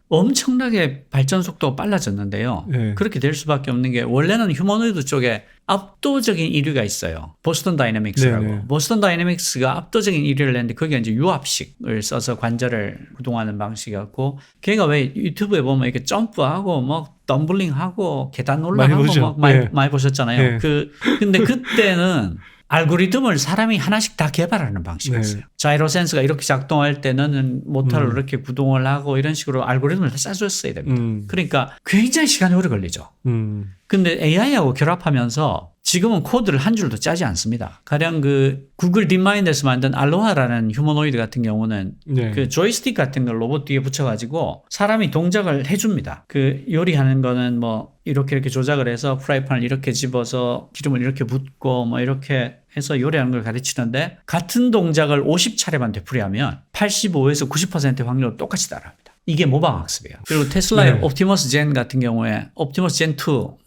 엄청나게 발전 속도가 빨라졌는데요. 그렇게 될 수밖에 없는 게 원래는 휴머노이드 쪽에 압도적인 1위가 있어요. 보스턴 다이내믹스라고. 보스턴 다이내믹스가 압도적인 1위를 했는데 그게 이제 유압식을 써서 관절을 구동하는 방식이었고 걔가 왜 유튜브에 보면 이렇게 점프하고 뭐 덤블링하고 계단 올라가고 많이 보셨잖아요. 근데 그때는 알고리즘을 사람이 하나씩 다 개발하는 방식이었어요. 자이로 센서가 이렇게 작동할 때는 모터를 이렇게 구동을 하고 이런 식으로 알고리즘을 다 짜줬어야 됩니다. 그러니까 굉장히 시간이 오래 걸리죠. 근데 AI하고 결합하면서 지금은 코드를 한 줄도 짜지 않습니다. 가령 그 구글 딥마인드에서 만든 알로하라는 휴머노이드 같은 경우는 그 조이스틱 같은 걸 로봇 뒤에 붙여가지고 사람이 동작을 해줍니다. 그 요리하는 거는 뭐 이렇게 조작을 해서 프라이팬을 이렇게 집어서 기름을 이렇게 붓고 뭐 이렇게 해서 요리하는 걸 가르치는데 같은 동작을 50차례만 되풀이하면 85에서 90%의 확률로 똑같이 따라합니다. 이게 모방학습이에요. 그리고 테슬라의 옵티머스 젠 같은 경우에 옵티머스 젠 2,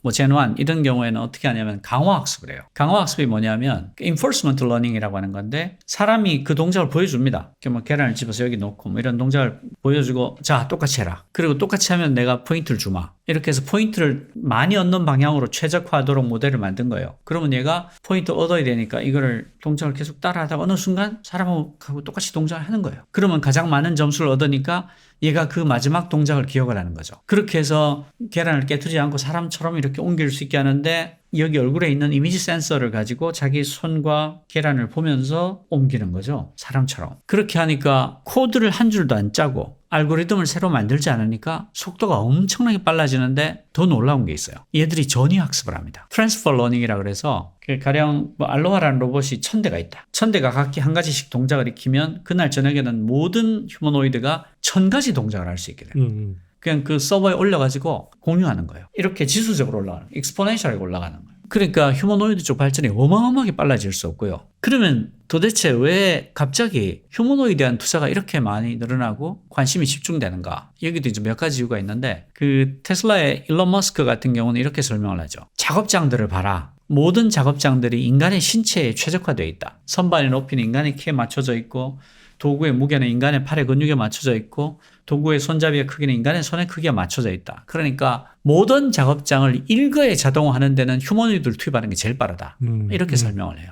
뭐 젠 1 이런 경우에는 어떻게 하냐면 강화학습을 해요. 강화학습이 뭐냐면 enforcement learning이라고 하는 건데 사람이 그 동작을 보여줍니다. 뭐 계란을 집어서 여기 놓고 뭐 이런 동작을 보여주고 자 똑같이 해라. 그리고 똑같이 하면 내가 포인트를 주마. 이렇게 해서 포인트를 많이 얻는 방향으로 최적화하도록 모델을 만든 거예요. 그러면 얘가 포인트 얻어야 되니까 이거를 동작을 계속 따라하다가 어느 순간 사람하고 똑같이 동작을 하는 거예요. 그러면 가장 많은 점수를 얻으니까 얘가 그 마지막 동작을 기억을 하는 거죠. 그렇게 해서 계란을 깨트리지 않고 사람처럼 이렇게 옮길 수 있게 하는데 여기 얼굴에 있는 이미지 센서를 가지고 자기 손과 계란을 보면서 옮기는 거죠. 사람처럼. 그렇게 하니까 코드를 한 줄도 안 짜고 알고리즘을 새로 만들지 않으니까 속도가 엄청나게 빨라지는데 더 놀라운 게 있어요. 얘들이 전위 학습을 합니다. 트랜스퍼 러닝이라고 그래서 가령 알로하라는 로봇이 1000대가 있다. 1000대가 각기 한 가지씩 동작을 익히면 그날 저녁에는 모든 휴머노이드가 1000가지 동작을 할 수 있게 돼요. 그냥 그 서버에 올려가지고 공유하는 거예요. 이렇게 지수적으로 올라가는 거예요. 익스포넨셜하게 올라가는 거예요. 그러니까 휴머노이드 쪽 발전이 어마어마하게 빨라질 수 없고요. 그러면 도대체 왜 갑자기 휴머노이드에 대한 투자가 이렇게 많이 늘어나고 관심이 집중되는가? 여기도 이제 몇 가지 이유가 있는데 그 테슬라의 일론 머스크 같은 경우는 이렇게 설명을 하죠. 작업장들을 봐라. 모든 작업장들이 인간의 신체에 최적화되어 있다. 선반의 높이는 인간의 키에 맞춰져 있고 도구의 무게는 인간의 팔의 근육에 맞춰져 있고 도구의 손잡이의 크기는 인간의 손의 크기에 맞춰져 있다. 그러니까 모든 작업장을 일거에 자동화하는 데는 휴머노이드를 투입하는 게 제일 빠르다. 이렇게 설명을 해요.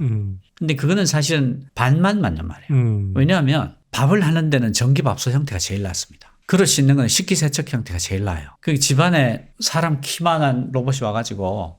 근데 그거는 사실은 반만 맞는 말이에요. 왜냐하면 밥을 하는 데는 전기밥솥 형태가 제일 낫습니다. 그릇 씻는 건 식기세척 형태가 제일 나아요. 그 집안에 사람 키만한 로봇이 와가지고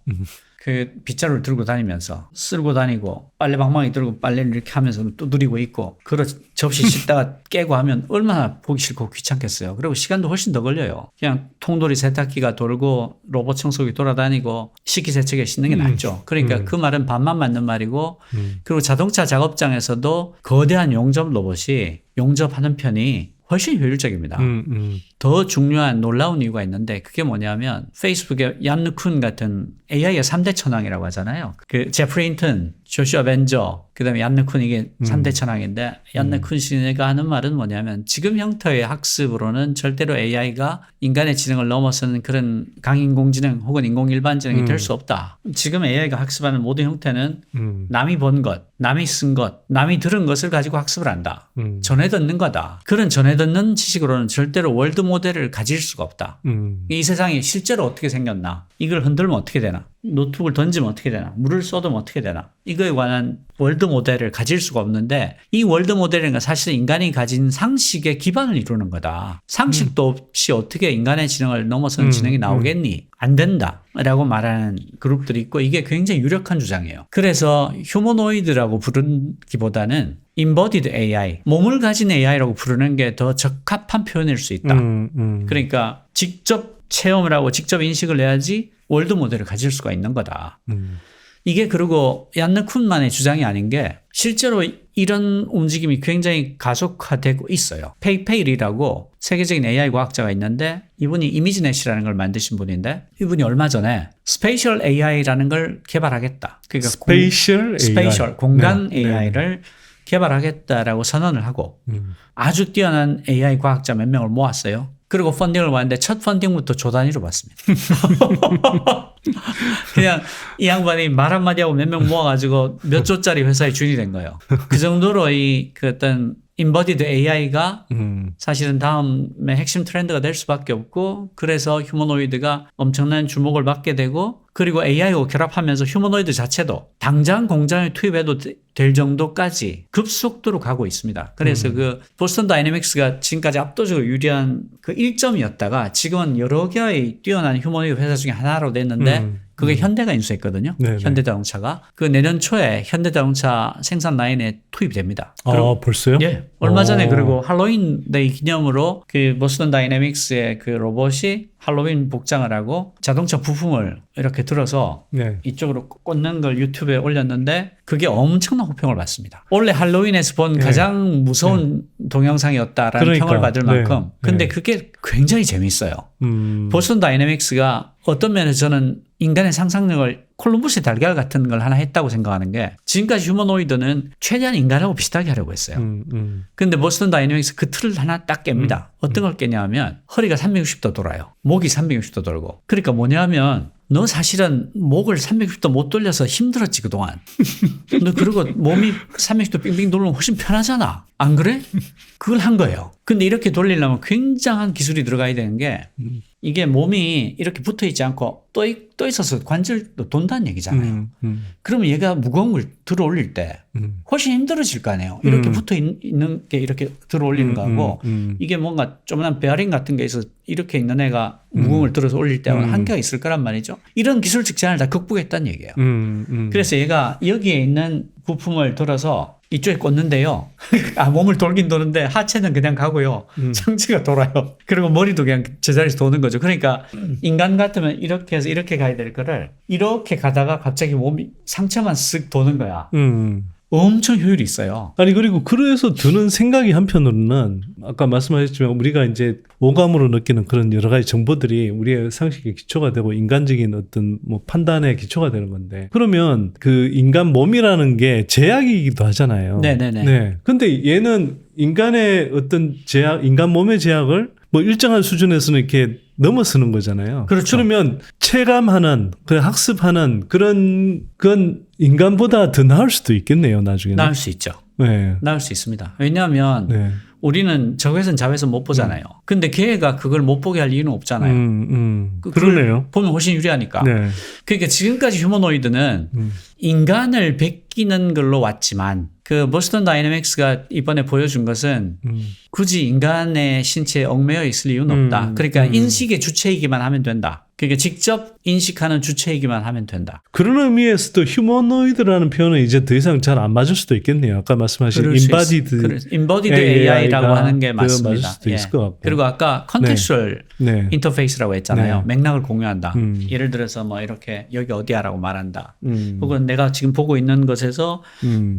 그 빗자루를 들고 다니면서 쓸고 다니고 빨래 방망이 들고 빨래를 이렇게 하면서 두드리고 있고 그릇 접시 씻다가 깨고 하면 얼마나 보기 싫고 귀찮겠어요. 그리고 시간도 훨씬 더 걸려요. 그냥 통돌이 세탁기가 돌고 로봇 청소기 돌아다니고 식기세척에 씻는 게 낫죠. 그러니까 그 말은 반만 맞는 말이고 그리고 자동차 작업장에서도 거대한 용접 로봇이 용접하는 편이 훨씬 효율적입니다. 더 중요한 놀라운 이유가 있는데 그게 뭐냐면 페이스북의 얀 누쿤 같은 AI의 3대 천왕이라고 하잖아요. 그 제프리 힌튼, 조슈아 벤저, 그다음에 얀 누쿤 이게 3대 천왕인데 얀 누쿤 씨가 하는 말은 뭐냐면 지금 형태의 학습으로는 절대로 AI가 인간의 지능을 넘어서는 그런 강인공지능 혹은 인공일반지능이 될 수 없다. 지금 AI가 학습하는 모든 형태는 남이 본 것, 남이 쓴 것, 남이 들은 것을 가지고 학습을 한다. 전해 듣는 거다. 그런 전해 듣는 지식으로는 절대로 월드 모델을 가질 수가 없다. 이 세상이 실제로 어떻게 생겼나? 이걸 흔들면 어떻게 되나? 노트북을 던지면 어떻게 되나? 물을 쏟으면 어떻게 되나? 이거에 관한 월드 모델을 가질 수가 없는데 이 월드 모델은 사실 인간이 가진 상식의 기반을 이루는 거다. 상식도 없이 어떻게 인간의 지능을 넘어서는 지능이 나오겠니? 안 된다. 라고 말하는 그룹들이 있고 이게 굉장히 유력한 주장이에요. 그래서 휴머노이드라고 부르기보다는 embodied AI, 몸을 가진 AI라고 부르는 게 더 적합한 표현일 수 있다. 그러니까 직접 체험을 하고 직접 인식을 해야지 월드 모델을 가질 수가 있는 거다. 이게 그리고 얀 누쿤만의 주장이 아닌 게 실제로 이런 움직임이 굉장히 가속화되고 있어요. 페이페일이라고 세계적인 AI 과학자가 있는데 이분이 이미지넷이라는 걸 만드신 분인데 이분이 얼마 전에 스페이셜 AI라는 걸 개발하겠다. 그러니까 스페이셜 공간 네. AI를 개발하겠다라고 선언을 하고 아주 뛰어난 AI 과학자 몇 명을 모았어요. 그리고 펀딩을 받는데 첫 펀딩부터 조 단위로 받습니다. 그냥 이 양반이 말 한마디 하고 몇 명 모아가지고 몇 조짜리 회사의 주인이 된 거예요. 그 정도로 그 어떤 embodied AI가 사실은 다음에 핵심 트렌드가 될 수밖에 없고 그래서 휴머노이드가 엄청난 주목을 받게 되고 그리고 AI하고 결합하면서 휴머노이드 자체도 당장 공장에 투입해도 될 정도까지 급속도로 가고 있습니다. 그래서 그 보스턴 다이내믹스가 지금까지 압도적으로 유리한 그 1점이었다가 지금은 여러 개의 뛰어난 휴머노이드 회사 중에 하나로 됐는데 그게 현대가 인수했거든요. 네네. 현대자동차가. 그 내년 초에 현대자동차 생산 라인에 투입됩니다. 아, 벌써요? 예. 얼마 전에 그리고 할로윈 데이 기념으로 그 보스턴 다이내믹스의 그 로봇이 할로윈 복장을 하고 자동차 부품을 이렇게 들어서 네. 이쪽으로 꽂는 걸 유튜브에 올렸는데 그게 엄청난 호평을 받습니다. 원래 할로윈에서 본 네. 가장 무서운 동영상이었다라는 그러니까. 평을 받을 만큼 네. 근데 그게 굉장히 재밌어요. 보스턴 다이내믹스가 어떤 면에서 저는 인간의 상상력을 콜럼버스의 달걀 같은 걸 하나 했다고 생각하는 게 지금까지 휴머노이드는 최대한 인간하고 비슷하게 하려고 했어요. 근데 보스턴 다이내믹스 그 틀을 하나 딱 깹니다. 어떤 걸 깨냐면 허리가 360도 돌아요. 목이 360도 돌고. 그러니까 뭐냐면 너 사실은 목을 360도 못 돌려서 힘들었지 그동안. 너 그리고 몸이 360도 빙빙 돌리면 훨씬 편하잖아. 안 그래? 그걸 한 거예요. 근데 이렇게 돌리려면 굉장한 기술이 들어가야 되는 게 이게 몸이 이렇게 붙어 있지 않고 떠 있어서 관절도 돈다는 얘기잖아요. 그러면 얘가 무거운 걸 들어 올릴 때 훨씬 힘들어질 거 아니에요. 이렇게 붙어 있는 게 이렇게 들어 올리는 거하고 이게 뭔가 조그만 베어링 같은 게 있어서 이렇게 있는 애가 무거운 걸 들어서 올릴 때하고는 한계가 있을 거란 말이죠. 이런 기술적 제한을 다 극복했다는 얘기예요. 그래서 얘가 여기에 있는 부품을 들어서 이쪽에 꽂는데요. 몸을 돌긴 도는데 하체는 그냥 가고요. 상체가 돌아요. 그리고 머리도 그냥 제자리에서 도는 거죠. 그러니까 인간 같으면 이렇게 해서 이렇게 가야 될 거를 이렇게 가다가 갑자기 몸이 상체만 쓱 도는 거야. 엄청 효율이 있어요. 아니 그리고 그래서 드는 생각이 한편으로는 아까 말씀하셨지만 우리가 이제 오감으로 느끼는 그런 여러 가지 정보들이 우리의 상식의 기초가 되고 인간적인 어떤 뭐 판단의 기초가 되는 건데 그러면 그 인간 몸이라는 게 제약이기도 하잖아요. 네네네. 네. 근데 얘는 인간의 어떤 제약, 인간 몸의 제약을 뭐 일정한 수준에서는 이렇게 넘어서는 거잖아요. 그렇죠. 그러면 체감하는, 학습하는 그건 인간보다 더 나을 수도 있겠네요, 나중에는. 나을 수 있죠. 네. 나을 수 있습니다. 왜냐하면 네. 우리는 적외선 자외선 못 보잖아요. 근데 걔가 그걸 못 보게 할 이유는 없잖아요. 그러네요. 보면 훨씬 유리하니까. 네. 그러니까 지금까지 휴머노이드는 인간을 베끼는 걸로 왔지만 그 보스턴 다이내믹스가 이번에 보여준 것은 굳이 인간의 신체에 얽매여 있을 이유는 없다. 그러니까 인식의 주체이기만 하면 된다. 그러니까 직접 인식하는 주체이기만 하면 된다. 그런 의미에서도 휴머노이드라는 표현은 이제 더 이상 잘 안 맞을 수도 있겠네요. 아까 말씀하신 인버디드 AI라고 하는 게 맞습니다. 맞을 수도 있을 것 같고. 그리고 아까 컨텍스추얼 인터페이스라고 했잖아요. 네. 맥락을 공유한다. 예를 들어서 뭐 이렇게 여기 어디야라고 말한다. 혹은 내가 지금 보고 있는 것에서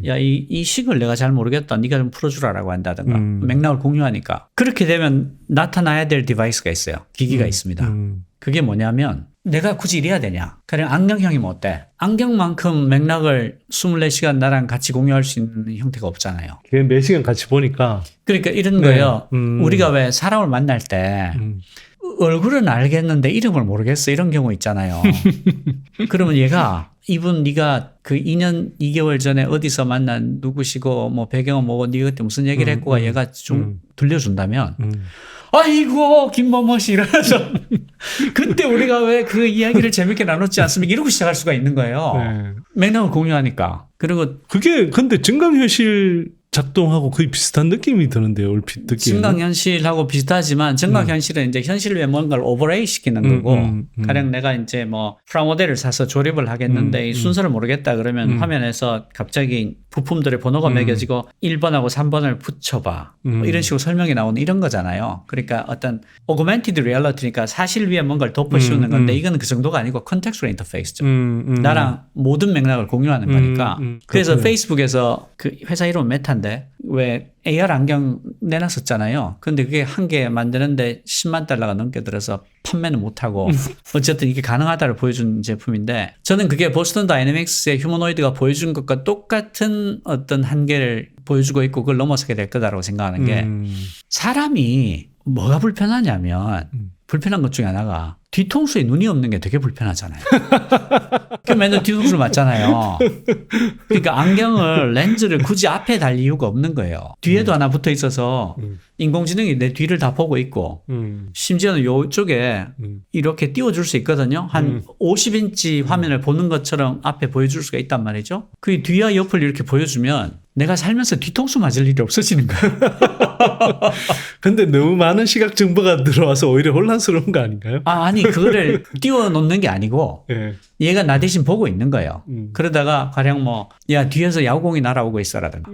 야, 이 식을 내가 잘 모르겠다. 네가 좀 풀어주라라고 한다든가. 맥락을 공유하니까. 그렇게 되면 나타나야 될 디바이스가 있어요. 기기가 있습니다. 그게 뭐냐면 내가 굳이 이래야 되냐. 그냥 안경형이면 어때? 안경만큼 맥락을 24시간 나랑 같이 공유할 수 있는 형태가 없잖아요. 그냥 몇 시간 같이 보니까. 그러니까 이런 거예요. 우리가 왜 사람을 만날 때 얼굴은 알겠는데 이름을 모르겠어. 이런 경우 있잖아요. 그러면 얘가 이분 네가 그 2년 2개월 전에 어디서 만난 누구시고 뭐 배경은 뭐고 네가 그때 무슨 얘기를 했고가 얘가 좀 들려준다면 아이고 김某某씨 이러면서 그때 우리가 왜 그 이야기를 재밌게 나눴지 않습니까? 이러고 시작할 수가 있는 거예요. 네. 맥락을 공유하니까. 그리고 그게 근데 증강현실 작동하고 거의 비슷한 느낌이 드는데요. 얼핏 듣기에는. 증강현실하고 비슷하지만 증강현실은 이제 현실 외에 뭔가를 오버레이 시키는 거고 가령 내가 이제 뭐 프라모델을 사서 조립을 하겠는데 이 순서를 모르겠다 그러면 화면에서 갑자기 부품들의 번호가 매겨지고 1번하고 3번을 붙여봐. 뭐 이런 식으로 설명이 나오는 이런 거잖아요. 그러니까 어떤 오그멘티드 리얼리티니까 사실 위에 뭔가를 덮어 씌우는 건데 이건 그 정도가 아니고 컨텍스추얼 인터페이스죠. 나랑 모든 맥락을 공유하는 거니까. 그래서 그렇군요. 페이스북에서 그 회사 이름 메타인데 왜 AR 안경 내놨었잖아요. 근데 그게 한 개 만드는데 10만 달러가 넘게 들어서 판매는 못하고 어쨌든 이게 가능하다를 보여준 제품인데 저는 그게 보스턴 다이내믹스의 휴머노이드가 보여준 것과 똑같은 어떤 한계를 보여주고 있고 그걸 넘어서게 될 거다라고 생각하는 게 사람이 뭐가 불편하냐면 불편한 것 중에 하나가 뒤통수에 눈이 없는 게 되게 불편하잖아요. 그 맨날 뒤통수를 맞잖아요. 그러니까 안경을 렌즈를 굳이 앞에 달 이유가 없는 거예요. 뒤에도 하나 붙어 있어서 인공지능이 내 뒤를 다 보고 있고 심지어는 이쪽에 이렇게 띄워줄 수 있거든요. 한 50인치 화면을 보는 것처럼 앞에 보여줄 수가 있단 말이죠. 그 뒤와 옆을 이렇게 보여주면 내가 살면서 뒤통수 맞을 일이 없어지는 거예요. 근데 너무 많은 시각 정보가 들어와서 오히려 혼란스러운 거 아닌가요? 아니 그거를 띄워놓는 게 아니고 네. 얘가 나 대신 보고 있는 거예요. 그러다가 가령 뭐 야 뒤에서 야구공이 날아오고 있어라든가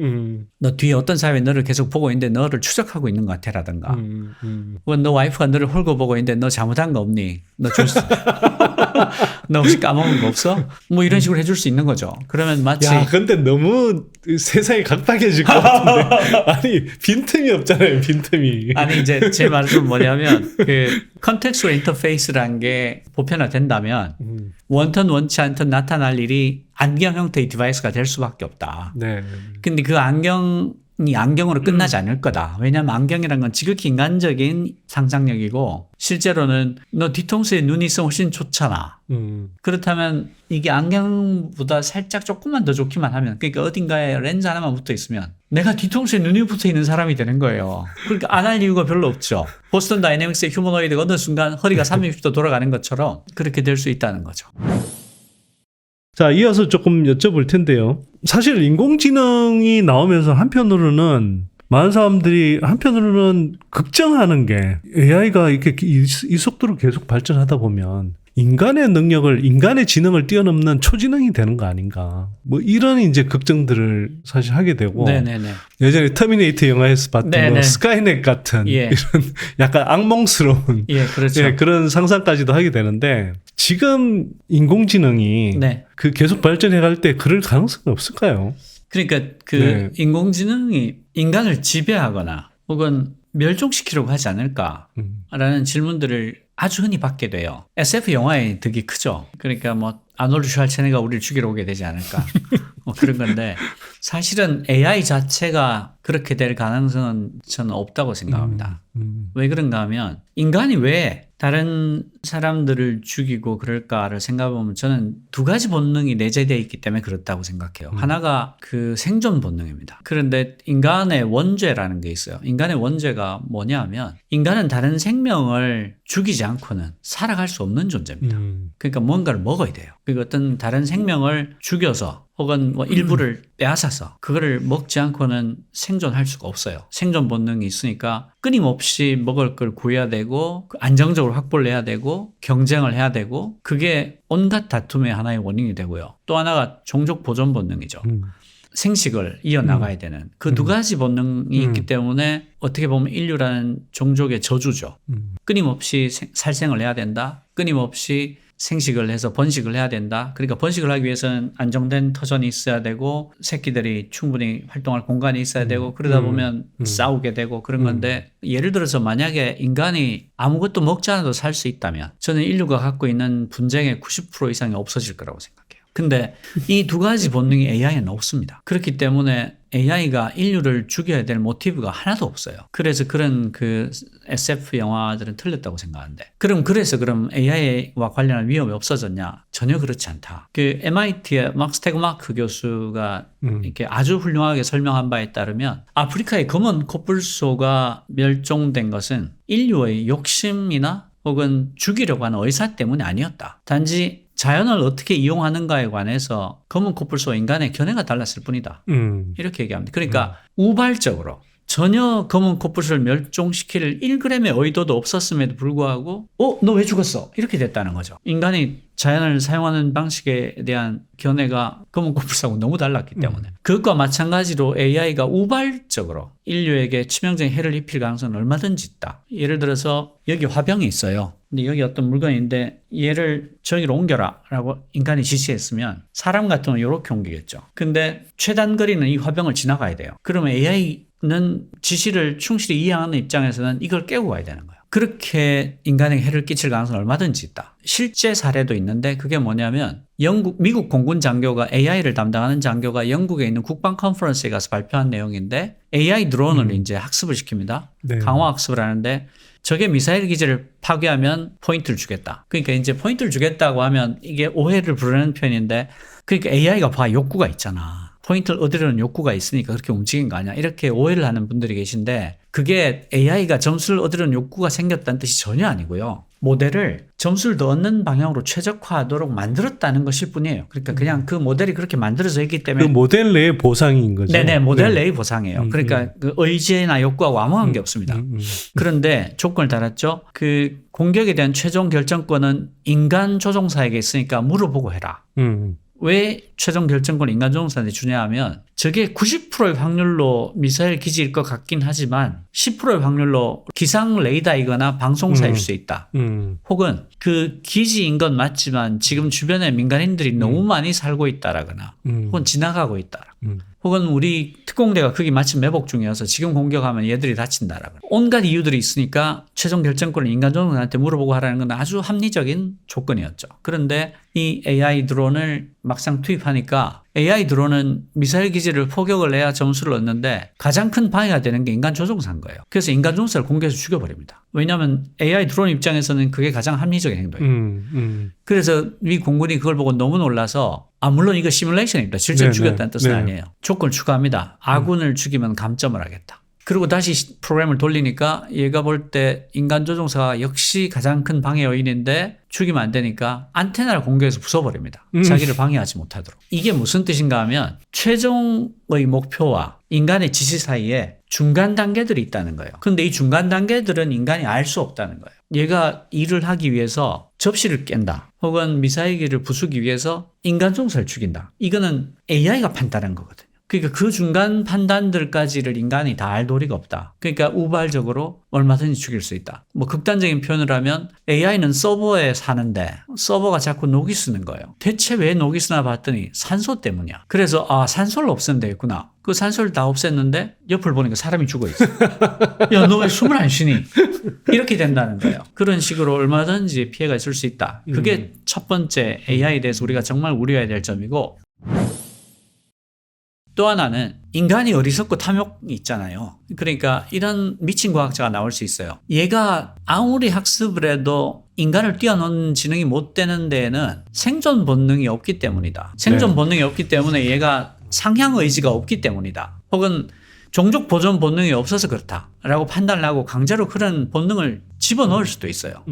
너 뒤에 어떤 사람이 너를 계속 보고 있는데 너를 추적하고 있는 것 같아라든가 너 와이프가 너를 홀고 보고 있는데 너 잘못한 거 없니? 너 너 혹시 까먹은 거 없어? 뭐 이런 식으로 해줄 수 있는 거죠. 그러면 마치 야, 근데 너무 세상이 각박해질 것 같은데. 아니, 빈틈이 없잖아요, 빈틈이. 아니 이제 제 말은 뭐냐면 그 컨텍스트 인터페이스라는 게 보편화된다면 원턴 원치 않던 나타날 일이 안경 형태의 디바이스가 될 수밖에 없다. 네. 근데 그 안경이 안경으로 끝나지 않을 거다. 왜냐하면 안경이란 건 지극히 인간적인 상상력이고 실제로는 너 뒤통수에 눈이 있으면 훨씬 좋잖아. 그렇다면 이게 안경보다 살짝 조금만 더 좋기만 하면 그러니까 어딘가에 렌즈 하나만 붙어 있으면 내가 뒤통수에 눈이 붙어 있는 사람이 되는 거예요. 그러니까 안 할 이유가 별로 없죠. 보스턴 다이내믹스의 휴머노이드가 어느 순간 허리가 360도 돌아가는 것처럼 그렇게 될 수 있다는 거죠. 자, 이어서 조금 여쭤볼 텐데요. 사실 인공지능이 나오면서 한편으로는 많은 사람들이 한편으로는 걱정하는 게 AI가 이렇게 이 속도로 계속 발전하다 보면 인간의 능력을, 인간의 지능을 뛰어넘는 초지능이 되는 거 아닌가. 뭐 이런 이제 걱정들을 사실 하게 되고. 네네네. 예전에 터미네이터 영화에서 봤던 뭐 스카이넷 같은 예. 이런 약간 악몽스러운 예, 그렇죠. 예, 그런 상상까지도 하게 되는데 지금 인공지능이 네. 그 계속 발전해 갈 때 그럴 가능성이 없을까요? 그러니까 그 네. 인공지능이 인간을 지배하거나 혹은 멸종시키려고 하지 않을까라는 질문들을 아주 흔히 받게 돼요. SF 영화의 득이 크죠. 그러니까 뭐 아놀드 슈왈체네가 우리를 죽이러 오게 되지 않을까 뭐 그런 건데 사실은 AI 자체가 그렇게 될 가능성은 저는 없다고 생각합니다. 왜 그런가 하면 인간이 왜 다른 사람들을 죽이고 그럴까를 생각해보면 저는 두 가지 본능이 내재되어 있기 때문에 그렇다고 생각해요. 하나가 그 생존 본능입니다. 그런데 인간의 원죄라는 게 있어요. 인간의 원죄가 뭐냐 하면 인간은 다른 생명을 죽이지 않고는 살아갈 수 없는 존재입니다. 그러니까 뭔가를 먹어야 돼요. 그러니까 어떤 다른 생명을 죽여서 혹은 뭐 일부를 빼앗아서 그거를 먹지 않고는 생존할 수가 없어요. 생존 본능이 있으니까 끊임없이 먹을 걸 구해야 되고 안정적으로 확보를 해야 되고 경쟁을 해야 되고 그게 온갖 다툼의 하나의 원인이 되고요. 또 하나가 종족 보존 본능이죠. 생식을 이어나가야 되는 그 두 가지 본능이 있기 때문에 어떻게 보면 인류라는 종족의 저주죠. 끊임없이 살생을 해야 된다. 끊임없이 생식을 해서 번식을 해야 된다. 그러니까 번식을 하기 위해서는 안정된 터전이 있어야 되고 새끼들이 충분히 활동할 공간이 있어야 되고 그러다 보면 싸우게 되고 그런 건데 예를 들어서 만약에 인간이 아무것도 먹지 않아도 살 수 있다면 저는 인류가 갖고 있는 분쟁의 90% 이상이 없어질 거라고 생각해요. 근데 이 두 가지 본능이 AI에는 없습니다. 그렇기 때문에 AI가 인류를 죽여야 될 모티브가 하나도 없어요. 그래서 그런 그 SF 영화들은 틀렸다고 생각하는데. 그래서 AI와 관련한 위험이 없어졌냐? 전혀 그렇지 않다. 그 MIT의 막스 테그마크 교수가 이렇게 아주 훌륭하게 설명한 바에 따르면 아프리카의 검은 코뿔소가 멸종된 것은 인류의 욕심이나 혹은 죽이려고 하는 의사 때문이 아니었다. 단지 자연을 어떻게 이용하는가에 관해서 검은 코뿔소와 인간의 견해가 달랐을 뿐이다. 이렇게 얘기합니다. 그러니까 우발적으로 전혀 검은 코뿔소를 멸종시킬 1g의 의도도 없었음에도 불구하고 너 왜 죽었어? 이렇게 됐다는 거죠. 인간이 자연을 사용하는 방식에 대한 견해가 검은 코뿔소하고 너무 달랐기 때문에 그것과 마찬가지로 AI가 우발적으로 인류에게 치명적인 해를 입힐 가능성은 얼마든지 있다. 예를 들어서 여기 화병이 있어요. 근데 여기 어떤 물건인데 얘를 저기로 옮겨라 라고 인간이 지시했으면 사람 같으면 이렇게 옮기겠죠. 근데 최단거리는 이 화병을 지나가야 돼요. 그러면 AI는 지시를 충실히 이해하는 입장에서는 이걸 깨고 가야 되는 거예요. 그렇게 인간에게 해를 끼칠 가능성은 얼마든지 있다. 실제 사례도 있는데 그게 뭐냐면 미국 공군 장교가 AI를 담당하는 장교가 영국에 있는 국방 컨퍼런스에 가서 발표한 내용인데 AI 드론을 이제 학습을 시킵니다. 네. 강화 학습을 하는데 저게 미사일 기지를 파괴하면 포인트를 주겠다. 그러니까 이제 포인트를 주겠다고 하면 이게 오해를 부르는 편인데 그러니까 AI가 욕구가 있잖아. 포인트를 얻으려는 욕구가 있으니까 그렇게 움직인 거 아니야. 이렇게 오해를 하는 분들이 계신데 그게 AI가 점수를 얻으려는 욕구가 생겼다는 뜻이 전혀 아니고요. 모델을 점수를 더 얻는 방향으로 최적화하도록 만들었다는 것일 뿐이에요. 그러니까 그냥 그 모델이 그렇게 만들어져 있기 때문에 그 모델 내의 보상인 거죠. 네네, 모델 내의 보상이에요. 그러니까 그 의지나 욕구하고 아무 관계 없습니다. 그런데 조건을 달았죠. 그 공격에 대한 최종 결정권은 인간 조종사에게 있으니까 물어보고 해라. 왜 최종 결정권을 인간 조종사한테 주냐 하면 저게 90%의 확률로 미사일 기지일 것 같긴 하지만 10%의 확률로 기상 레이더이거나 방송사일 수 있다. 혹은 그 기지인 건 맞지만 지금 주변에 민간인들이 너무 많이 살고 있다라거나 혹은 지나가고 있다. 혹은 우리 특공대가 거기 마침 매복 중이어서 지금 공격하면 얘들이 다친다라거나 온갖 이유들이 있으니까 최종 결정권을 인간조종사한테 물어보고 하라는 건 아주 합리적인 조건이었죠. 그런데 이 AI 드론을 막상 투입하니까 AI 드론은 미사일 기지를 포격을 해야 점수를 얻는데 가장 큰 방해가 되는 게 인간 조종사인 거예요. 그래서 인간 조종사를 공개해서 죽여버립니다. 왜냐하면 AI 드론 입장에서는 그게 가장 합리적인 행동이에요. 그래서 미 공군이 그걸 보고 너무 놀라서 물론 이거 시뮬레이션입니다. 실제로 죽였다는 뜻은 아니에요. 조건을 추가합니다. 아군을 죽이면 감점을 하겠다. 그리고 다시 프로그램을 돌리니까 얘가 볼 때 인간 조종사가 역시 가장 큰 방해 요인인데 죽이면 안 되니까 안테나를 공개해서 부숴버립니다. 자기를 방해하지 못하도록. 이게 무슨 뜻인가 하면 최종의 목표와 인간의 지시 사이에 중간 단계들이 있다는 거예요. 그런데 이 중간 단계들은 인간이 알 수 없다는 거예요. 얘가 일을 하기 위해서 접시를 깬다. 혹은 미사일기를 부수기 위해서 인간 조종사를 죽인다. 이거는 AI가 판단한 거거든요. 그러니까 그 중간 판단들까지를 인간이 다 알 도리가 없다. 그러니까 우발적으로 얼마든지 죽일 수 있다. 뭐 극단적인 표현을 하면 AI는 서버에 사는데 서버가 자꾸 녹이 쓰는 거예요. 대체 왜 녹이 쓰나 봤더니 산소 때문이야. 그래서 산소를 없애면 되겠구나. 그 산소를 다 없앴는데 옆을 보니까 사람이 죽어 있어. 야, 너 왜 숨을 안 쉬니? 이렇게 된다는 거예요. 그런 식으로 얼마든지 피해가 있을 수 있다. 그게 첫 번째 AI에 대해서 우리가 정말 우려해야 될 점이고, 또 하나는 인간이 어리석고 탐욕이 있잖아요. 그러니까 이런 미친 과학자가 나올 수 있어요. 얘가 아무리 학습을 해도 인간을 뛰어넘는 지능이 못 되는 데에는 생존 본능이 없기 때문이다. 생존 본능이 없기 때문에 얘가 상향 의지가 없기 때문이다. 혹은 종족 보존 본능이 없어서 그렇다라고 판단을 하고 강제로 그런 본능을 집어넣을 수도 있어요.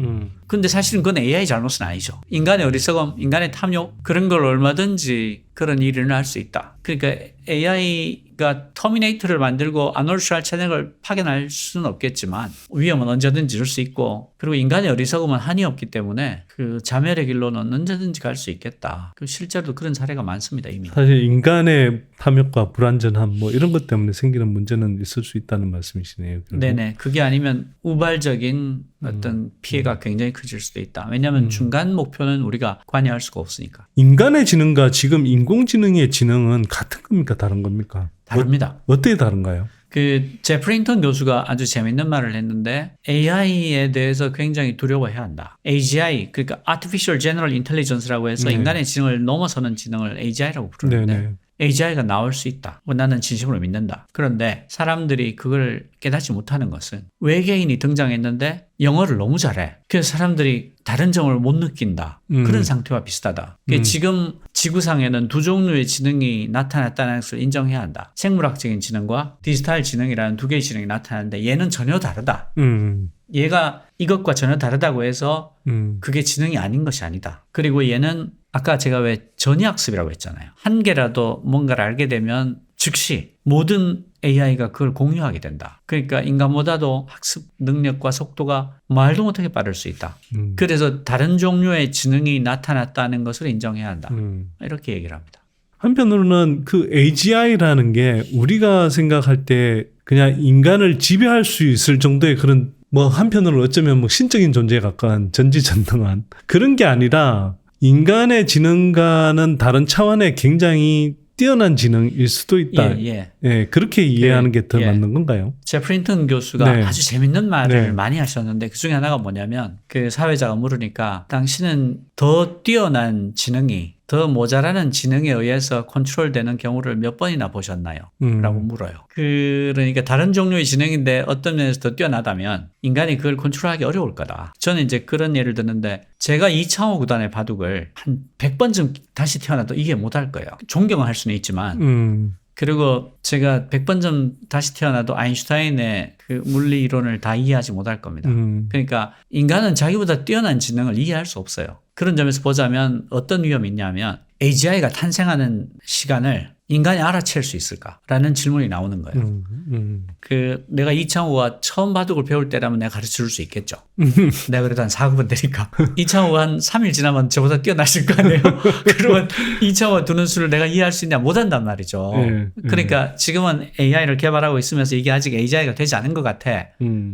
근데 사실은 그건 AI 잘못은 아니죠. 인간의 어리석음, 인간의 탐욕, 그런 걸 얼마든지 그런 일을 할 수 있다. 그러니까 AI가 터미네이터를 만들고 아놀드 슈왈체네거를 파견할 수는 없겠지만 위험은 언제든지 줄 수 있고, 그리고 인간의 어리석음은 한이 없기 때문에 그 자멸의 길로는 언제든지 갈 수 있겠다. 실제로도 그런 사례가 많습니다, 이미. 사실 인간의 탐욕과 불안전함 뭐 이런 것 때문에 생기는 문제는 있을 수 있다는 말씀이시네요. 결국. 네네. 그게 아니면 우발적인 어떤 피해가 굉장히 커질 수도 있다. 왜냐하면 중간 목표는 우리가 관여할 수가 없으니까. 인간의 지능과 지금 인공지능의 지능은 같은 겁니까? 다른 겁니까? 다릅니다. 어떻게 다른가요? 그 제프리 힌턴 교수가 아주 재밌는 말을 했는데 AI에 대해서 굉장히 두려워해야 한다. AGI, 그러니까 Artificial General Intelligence라고 해서 인간의 지능을 넘어서는 지능을 AGI라고 부르는데 AGI가 나올 수 있다. 나는 진심으로 믿는다. 그런데 사람들이 그걸 깨닫지 못하는 것은 외계인이 등장했는데 영어를 너무 잘해. 그래서 사람들이 다른 점을 못 느낀다. 그런 상태와 비슷하다. 지금 지구상에는 두 종류의 지능이 나타났다는 것을 인정해야 한다. 생물학적인 지능과 디지털 지능이라는 두 개의 지능이 나타났는데 얘는 전혀 다르다. 얘가 이것과 전혀 다르다고 해서 그게 지능이 아닌 것이 아니다. 그리고 얘는 아까 제가 왜 전이학습이라고 했잖아요. 한 개라도 뭔가를 알게 되면 즉시 모든 AI가 그걸 공유하게 된다. 그러니까 인간보다도 학습 능력과 속도가 말도 못하게 빠를 수 있다. 그래서 다른 종류의 지능이 나타났다는 것을 인정해야 한다. 이렇게 얘기를 합니다. 한편으로는 그 AGI라는 게 우리가 생각할 때 그냥 인간을 지배할 수 있을 정도의 그런 뭐 한편으로는 어쩌면 뭐 신적인 존재에 가까운 전지전능한 그런 게 아니라 인간의 지능과는 다른 차원의 굉장히 뛰어난 지능일 수도 있다. 그렇게 이해하는 게 더 맞는 건가요? 제프리 힌턴 교수가 아주 재밌는 말을 많이 하셨는데 그 중에 하나가 뭐냐면 그 사회자가 물으니까 당신은 더 뛰어난 지능이 더 모자라는 지능에 의해서 컨트롤되는 경우를 몇 번이나 보셨나요? 라고 물어요. 그러니까 다른 종류의 지능인데 어떤 면에서 더 뛰어나다면 인간이 그걸 컨트롤하기 어려울 거다. 저는 이제 그런 예를 드는데 제가 이창호 구단의 바둑을 한 100번쯤 다시 태어나도 이해 못할 거예요. 존경은 할 수는 있지만 그리고 제가 100번쯤 다시 태어나도 아인슈타인의 그 물리 이론을 다 이해하지 못할 겁니다. 그러니까 인간은 자기보다 뛰어난 지능을 이해할 수 없어요. 그런 점에서 보자면 어떤 위험이 있냐면 AGI가 탄생하는 시간을 인간이 알아챌 수 있을까라는 질문이 나오는 거예요. 내가 이창호가 처음 바둑을 배울 때라면 내가 가르쳐 줄 수 있겠죠. 내가 그래도 한 4급은 되니까. 이창호가 한 3일 지나면 저보다 뛰어나실 거 아니에요. 그러면 이창호가 두는 수를 내가 이해할 수 있냐? 못한단 말이죠. 그러니까 지금은 AI를 개발하고 있으면서 이게 아직 AGI가 되지 않은 것 같아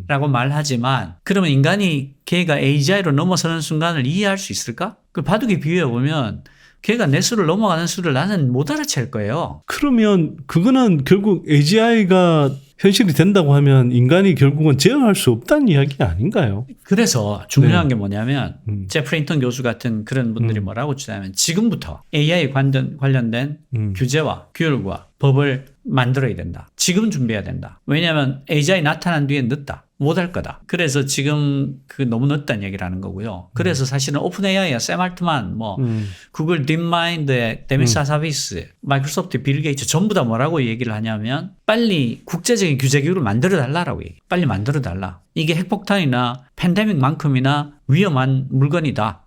라고 말하지만 그러면 인간이 걔가 AGI로 넘어서는 순간을 이해할 수 있을까? 그 바둑에 비유해보면 걔가 내 수를 넘어가는 수를 나는 못 알아챌 거예요. 그러면 그거는 결국 AGI가 현실이 된다고 하면 인간이 결국은 제어할 수 없다는 이야기 아닌가요? 그래서 중요한 게 뭐냐면 제프리 힌턴 교수 같은 그런 분들이 뭐라고 주장하면 지금부터 AI 관련된 규제와 규율과 법을 만들어야 된다. 지금 준비해야 된다. 왜냐하면 AGI 나타난 뒤에 늦다. 못할 거다. 그래서 지금 너무 늦다는 얘기를 하는 거고요. 그래서 사실은 오픈 AI야, 샘 알트만, 구글 딥마인드의 데미스 하사비스, 마이크로소프트 빌 게이츠 전부 다 뭐라고 얘기를 하냐면 빨리 국제적인 규제 기구를 만들어 달라라고 얘기해. 빨리 만들어 달라. 이게 핵폭탄이나 팬데믹만큼이나 위험한 물건이다.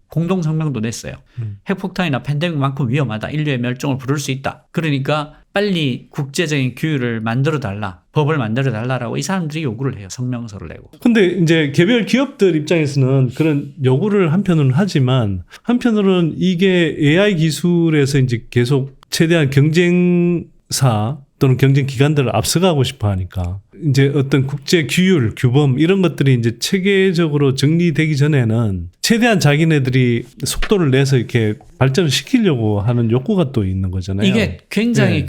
공동성명도 냈어요. 핵폭탄이나 팬데믹만큼 위험하다. 인류의 멸종을 부를 수 있다. 그러니까 빨리 국제적인 규율을 만들어 달라. 법을 만들어 달라라고 이 사람들이 요구를 해요. 성명서를 내고. 근데 이제 개별 기업들 입장에서는 그런 요구를 한편으로는 하지만 한편으로는 이게 AI 기술에서 이제 계속 최대한 경쟁사 또는 경쟁 기관들을 앞서가고 싶어 하니까 이제 어떤 국제 규율, 규범 이런 것들이 이제 체계적으로 정리되기 전에는 최대한 자기네들이 속도를 내서 이렇게 발전을 시키려고 하는 욕구가 또 있는 거잖아요. 이게 굉장히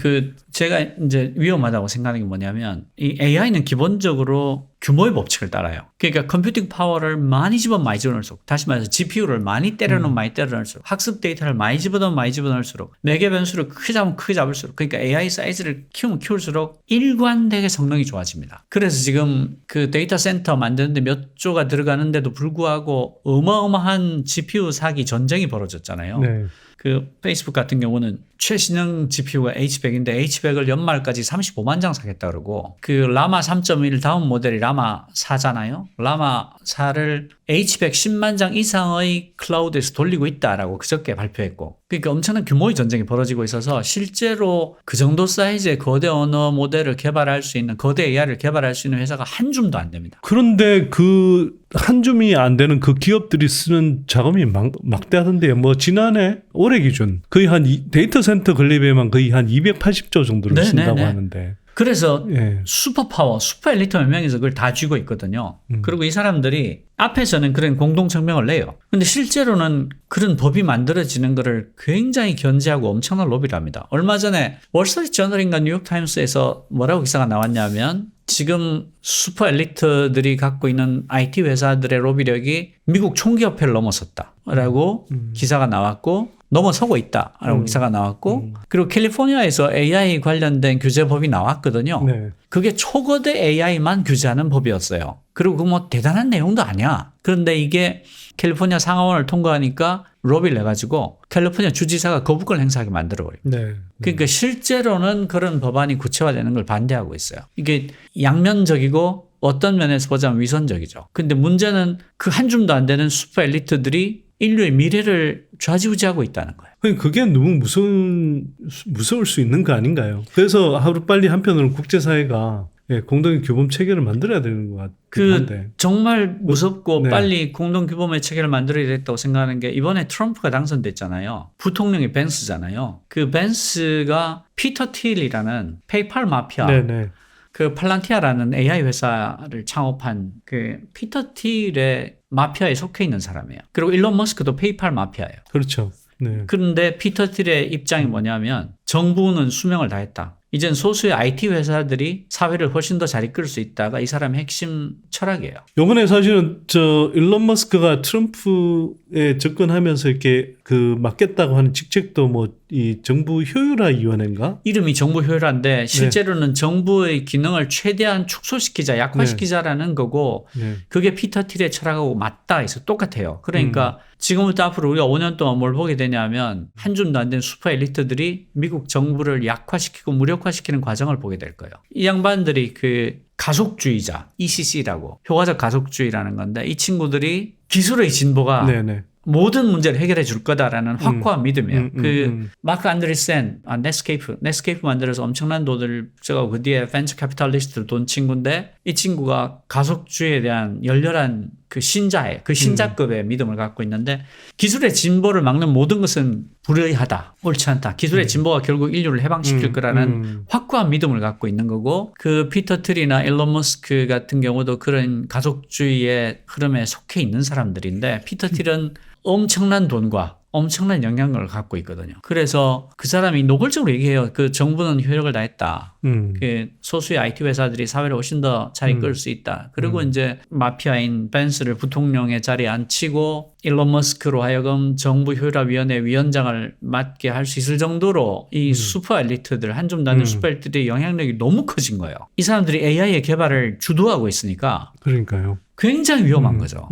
제가 이제 위험하다고 생각하는 게 뭐냐면 이 AI는 기본적으로 규모의 법칙을 따라요. 그러니까 컴퓨팅 파워를 많이 집어넣을수록 다시 말해서 GPU를 많이 때려넣으면 많이 때려넣을수록 학습 데이터를 많이 집어넣을수록 매개 변수를 크게 잡으면 크게 잡을수록 그러니까 AI 사이즈를 키우면 키울수록 일관되게 성능이 좋아집니다. 그래서 지금 그 데이터 센터 만드는데 몇 조가 들어가는데도 불구하고 어마어마한 GPU 사기 전쟁이 벌어졌잖아요. 네. 그 페이스북 같은 경우는 최신형 GPU가 H100인데 H100을 연말까지 35만 장 사겠다 그러고 그 라마 3.1 다음 모델이 라마 4잖아요. 라마 4를 H100 10만 장 이상의 클라우드에서 돌리고 있다라고 그저께 발표했고 그러니까 엄청난 규모의 전쟁이 벌어지고 있어서 실제로 그 정도 사이즈의 거대 언어 모델을 개발할 수 있는 거대 AI를 개발할 수 있는 회사가 한 줌도 안 됩니다. 그런데 그 한 줌이 안 되는 그 기업들이 쓰는 자금이 막대하던데요. 지난해 올해 기준 거의 한 데이터 센터 건립에만 거의 한 280조 정도를 쓴다고 하는데. 그래서 슈퍼파워, 슈퍼 엘리트 몇 명이서 그걸 다 쥐고 있거든요. 그리고 이 사람들이 앞에서는 그런 공동성명을 내요. 근데 실제로는 그런 법이 만들어지는 거를 굉장히 견제하고 엄청난 로비를 합니다. 얼마 전에 월스트리트저널인가 뉴욕타임스에서 뭐라고 기사가 나왔냐면 지금 슈퍼 엘리트들이 갖고 있는 IT 회사들의 로비력이 미국 총기협회를 넘어섰다라고 기사가 나왔고 넘어서고 있다라고 기사가 나왔고 그리고 캘리포니아에서 AI 관련된 규제법이 나왔거든요. 네. 그게 초거대 AI만 규제하는 법이었어요. 그리고 그 대단한 내용도 아니야. 그런데 이게 캘리포니아 상하원을 통과하니까 로비를 내가지고 캘리포니아 주지사가 거부권 행사하게 만들어버려요. 네. 그러니까 실제로는 그런 법안이 구체화되는 걸 반대하고 있어요. 이게 양면적이고 어떤 면에서 보자면 위선적이죠. 근데 문제는 그 한 줌도 안 되는 슈퍼 엘리트들이 인류의 미래를 좌지우지하고 있다는 거예요. 그게 너무 무서울 수 있는 거 아닌가요? 그래서 하루빨리 한편으로는 국제사회가 공동의 규범 체계를 만들어야 되는 것 같긴 한데. 정말 무섭고 빨리 공동 규범의 체계를 만들어야 됐다고 생각하는 게 이번에 트럼프가 당선됐잖아요. 부통령이 벤스잖아요. 그 벤스가 피터 틸이라는 페이팔 마피아. 네네. 그 팔란티아라는 AI 회사를 창업한 그 피터 틸의 마피아에 속해 있는 사람이에요. 그리고 일론 머스크도 페이팔 마피아예요. 그렇죠. 네. 그런데 피터 틸의 입장이 뭐냐면 정부는 수명을 다했다. 이젠 소수의 IT 회사들이 사회를 훨씬 더 잘 이끌 수 있다가 이 사람의 핵심 철학이에요. 이번에 사실은 일론 머스크가 트럼프에 접근하면서 이렇게 맡겠다고 하는 직책도 이 정부 효율화 위원회인가? 이름이 정부 효율화인데 실제로는 정부의 기능을 최대한 축소시키자, 약화시키자라는 거고 그게 피터 틸의 철학하고 맞닿아 있어 똑같아요. 그러니까 지금부터 앞으로 우리가 5년 동안 뭘 보게 되냐면 한 줌도 안 된 슈퍼 엘리트들이 미국 정부를 약화시키고 무력화시키는 과정을 보게 될 거예요. 이 양반들이 가속주의자, ECC라고 효과적 가속주의라는 건데 이 친구들이 기술의 진보가 모든 문제를 해결해 줄 거다라는 확고한 믿음이에요. 마크 안드리센, 넷스케이프 만들어서 엄청난 돈을 써가고 그 뒤에 벤처 캐피탈리스트 돈 친구인데 이 친구가 가속주의에 대한 열렬한 그 신자예요. 그 신자급의 믿음을 갖고 있는데 기술의 진보를 막는 모든 것은 불의하다. 옳지 않다. 기술의 진보가 결국 인류를 해방시킬 거라는 확고한 믿음을 갖고 있는 거고 그 피터 트리나 일론 머스크 같은 경우도 그런 가속주의의 흐름에 속해 있는 사람들인데 피터 트리는 엄청난 돈과 엄청난 영향력을 갖고 있거든요. 그래서 그 사람이 노골적으로 얘기해요. 그 정부는 효력을 다했다. 그 소수의 IT 회사들이 사회를 훨씬 더 잘 이끌 수 있다. 그리고 이제 마피아인 벤스를 부통령의 자리에 앉히고 일론 머스크로 하여금 정부 효율화위원회 위원장을 맡게 할 수 있을 정도로 이 슈퍼 엘리트들, 한 줌 나는 슈퍼 엘리트들의 영향력이 너무 커진 거예요. 이 사람들이 AI의 개발을 주도하고 있으니까 그러니까요. 굉장히 위험한 거죠.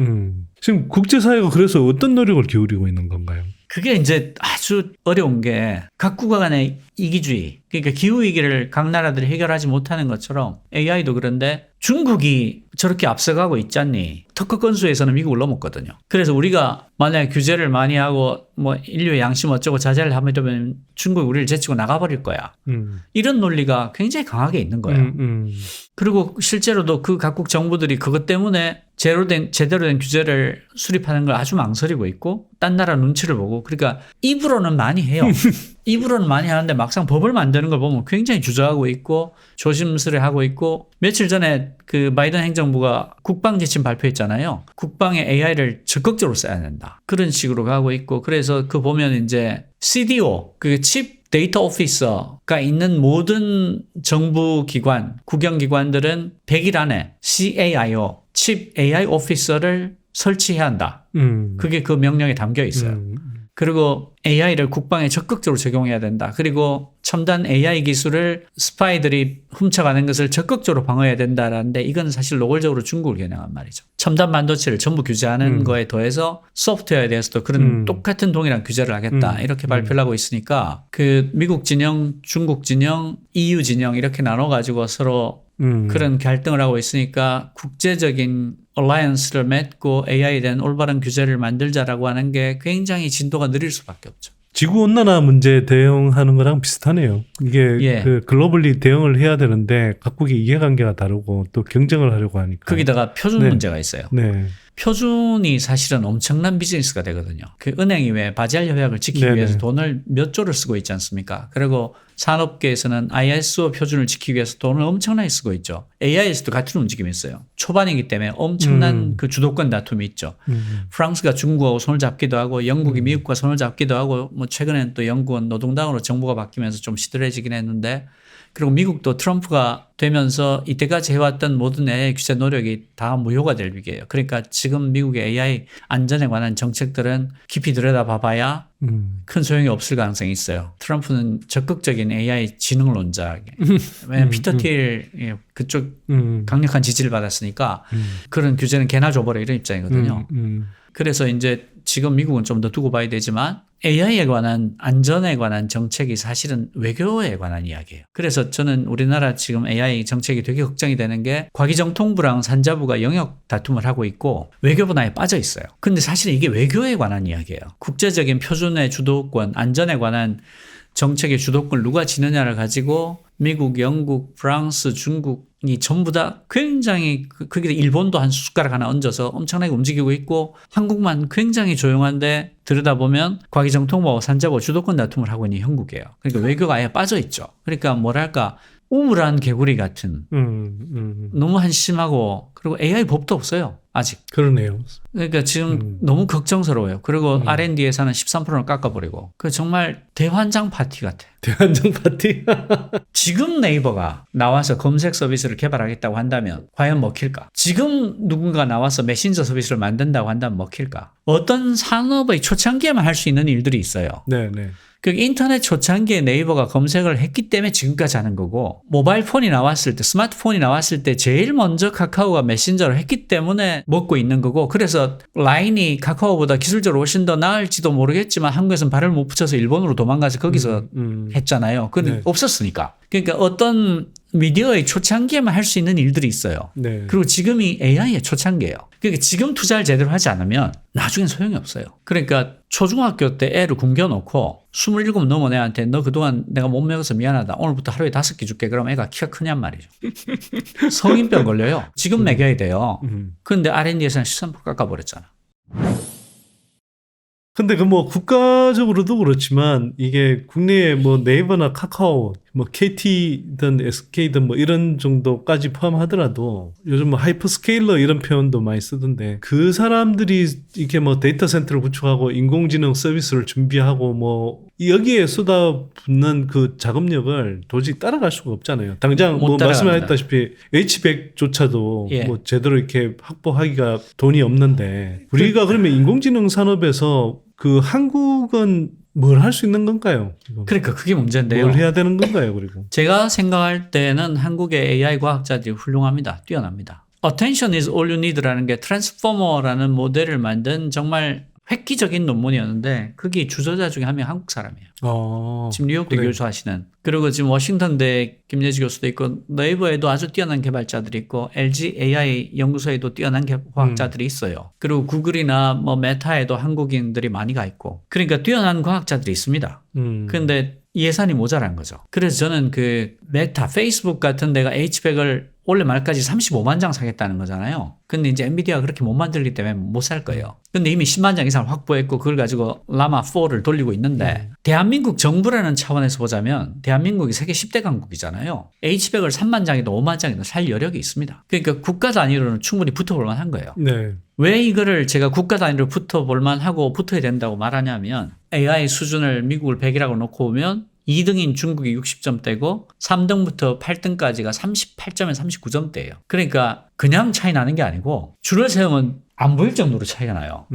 지금 국제사회가 그래서 어떤 노력을 기울이고 있는 건가요? 그게 이제 아주 어려운 게 각국가 간의 이기주의, 그러니까 기후위기를 각 나라들이 해결하지 못하는 것처럼 AI도 그런데 중국이 저렇게 앞서가고 있잖니. 특허 건수에서는 미국을 넘었거든요. 그래서 우리가 만약에 규제를 많이 하고 뭐 인류의 양심 어쩌고 자제를 하면 되면 중국이 우리를 제치고 나가버릴 거야. 이런 논리가 굉장히 강하게 있는 거예요. 그리고 실제로도 그 각국 정부들이 그것 때문에 제대로 된 규제를 수립하는 걸 아주 망설이고 있고 딴 나라 눈치를 보고 그러니까 입으로는 많이 해요. 입으로는 많이 하는데 막상 법을 만드는 걸 보면 굉장히 주저하고 있고 조심스레하고 있고 며칠 전에 그 바이든 행정부가 국방 지침 발표했잖아요. 국방에 AI를 적극적으로 써야 된다. 그런 식으로 가고 있고 그래서 그 보면 이제 CDO, 그 칩 데이터 오피서가 있는 모든 정부 기관, 국영기관들은 100일 안에 CAIO, 칩 AI 오피서를 설치해야 한다. 그게 그 명령에 담겨 있어요. 그리고 AI를 국방에 적극적으로 적용해야 된다. 그리고 첨단 AI 기술을 스파이들이 훔쳐가는 것을 적극적으로 방어해야 된다라는데 이건 사실 노골적으로 중국을 겨냥한 말이죠. 첨단 반도체를 전부 규제하는 거에 더해서 소프트웨어에 대해서도 그런 똑같은 동일한 규제를 하겠다. 이렇게 발표를 하고 있으니까 그 미국 진영, 중국 진영, EU 진영 이렇게 나눠가지고 서로 그런 갈등을 하고 있으니까 국제적인 얼라이언스를 맺고 AI에 대한 올바른 규제를 만들자라고 하는 게 굉장히 진도가 느릴 수밖에 없죠. 지구온난화 문제 대응하는 거랑 비슷하네요. 이게 예. 그 글로벌리 대응을 해야 되는데 각국의 이해관계가 다르고 또 경쟁을 하려고 하니까. 거기다가 표준 네. 문제가 있어요. 네. 표준이 사실은 엄청난 비즈니스가 되거든요. 그 은행이 왜 바젤 협약을 지키기 네네. 위해서 돈을 몇 조를 쓰고 있지 않습니까? 그리고 산업계에서는 ISO 표준을 지키기 위해서 돈을 엄청나게 쓰고 있죠. AI에서도 같은 움직임이 있어요. 초반이기 때문에 엄청난 그 주도권 다툼이 있죠. 프랑스가 중국하고 손을 잡기도 하고 영국이 미국과 손을 잡기도 하고 뭐 최근에는 또 영국은 노동당으로 정부가 바뀌면서 좀 시들해지긴 했는데 그리고 미국도 트럼프가 되면서 이때까지 해왔던 모든 AI 규제 노력이 다 무효가 될 위기예요. 그러니까 지금 미국의 AI 안전에 관한 정책들은 깊이 들여다봐봐야 큰 소용이 없을 가능성이 있어요. 트럼프는 적극적인 AI 지능론자에게 왜냐하면 피터 틸 그쪽 강력한 지지를 받았으니까 그런 규제는 개나 줘버려 이런 입장이거든요. 그래서 이제 지금 미국은 좀 더 두고 봐야 되지만 AI에 관한 안전에 관한 정책이 사실은 외교에 관한 이야기예요. 그래서 저는 우리나라 지금 AI 정책이 되게 걱정이 되는 게 과기정통부랑 산자부가 영역 다툼을 하고 있고 외교 분야에 빠져 있어요. 근데 사실 이게 외교에 관한 이야기예요. 국제적인 표준의 주도권, 안전에 관한 정책의 주도권을 누가 지느냐를 가지고 미국, 영국, 프랑스, 중국이 전부 다 굉장히 거기다 일본도 한 숟가락 하나 얹어서 엄청나게 움직이고 있고 한국만 굉장히 조용한데 들여다보면 과기정통부와 산자부가 주도권 다툼을 하고 있는 형국이에요. 그러니까 외교가 아예 빠져 있죠. 그러니까 뭐랄까 우물한 개구리 같은 너무 한심하고 그리고 AI 법도 없어요. 아직. 그러네요. 그러니까 지금 너무 걱정스러워요. 그리고 R&D 예산은 13%를 깎아버리고 그 정말 대환장 파티 같아. 대환장 파티? 지금 네이버가 나와서 검색 서비스를 개발하겠다고 한다면 과연 먹힐까? 지금 누군가 나와서 메신저 서비스를 만든다고 한다면 먹힐까? 어떤 산업의 초창기에만 할 수 있는 일들이 있어요. 네네. 그 인터넷 초창기에 네이버가 검색을 했기 때문에 지금까지 하는 거고 모바일 폰이 나왔을 때 스마트폰이 나왔을 때 제일 먼저 카카오가 메신저를 했기 때문에 먹고 있는 거고 그래서 라인이 카카오보다 기술적으로 훨씬 더 나을지도 모르겠지만 한국에서는 발을 못 붙여서 일본으로 도망가서 거기서 했잖아요. 근데 네. 없었으니까. 그러니까 어떤 미디어의 초창기에만 할 수 있는 일들이 있어요. 네. 그리고 지금이 AI의 초창기예요. 그러니까 지금 투자를 제대로 하지 않으면 나중엔 소용이 없어요. 그러니까 초중학교 때 애를 굶겨놓고 27 넘은 애한테 너 그동안 내가 못 먹어서 미안하다. 오늘부터 하루에 5끼 줄게. 그럼 애가 키가 크냔 말이죠. 성인병 걸려요. 지금 먹여야 돼요. 그런데 R&D에서는 13% 깎아버렸잖아. 근데 그 뭐 국가적으로도 그렇지만 이게 국내에 뭐 네이버나 카카오, 뭐 KT든 SK든 뭐 이런 정도까지 포함하더라도 요즘 뭐 하이퍼스케일러 이런 표현도 많이 쓰던데 그 사람들이 이렇게 뭐 데이터 센터를 구축하고 인공지능 서비스를 준비하고 뭐 여기에 쏟아붓는 그 작업력을 도저히 따라갈 수가 없잖아요. 당장 뭐 말씀하셨다시피 H100조차도 예. 뭐 제대로 이렇게 확보하기가 돈이 없는데 우리가 그러면 인공지능 산업에서 그 한국은 뭘 할 수 있는 건가요? 지금? 그러니까 그게 문제인데요. 뭘 해야 되는 건가요, 그리고? 제가 생각할 때는 한국의 AI 과학자들이 훌륭합니다. 뛰어납니다. Attention is all you need라는 게 트랜스포머라는 모델을 만든 정말 획기적인 논문이었는데 그게 주저자 중에 한 명 한국 사람이에요. 지금 뉴욕대 그래. 교수하시는. 그리고 지금 워싱턴대 김예지 교수도 있고 네이버에도 아주 뛰어난 개발자들이 있고 LG AI 연구소에도 뛰어난 과학자들이 있어요. 그리고 구글이나 뭐 메타에도 한국인들이 많이 가 있고. 그러니까 뛰어난 과학자들이 있습니다. 그런데 예산이 모자란 거죠. 그래서 저는 그 메타, 페이스북 같은 데가 H100을 올해 말까지 35만 장 사겠다는 거잖아요. 근데 이제 엔비디아가 그렇게 못 만들기 때문에 못 살 거예요. 근데 이미 10만 장 이상 확보했고 그걸 가지고 라마4를 돌리고 있는데 대한민국 정부라는 차원에서 보자면 대한민국이 세계 10대 강국이잖아요. H100을 3만 장이든 5만 장이든 살 여력이 있습니다. 그러니까 국가 단위로는 충분히 붙어볼 만한 거예요. 네. 왜 이거를 제가 국가 단위로 붙어볼 만하고 붙어야 된다고 말하냐면 AI 수준을 미국을 100이라고 놓고 보면 2등인 중국이 60점대고 3등부터 8등까지가 38점에서 39점대예요. 그러니까 그냥 차이 나는 게 아니고 줄을 세우면 안 보일 정도로 차이가 나요.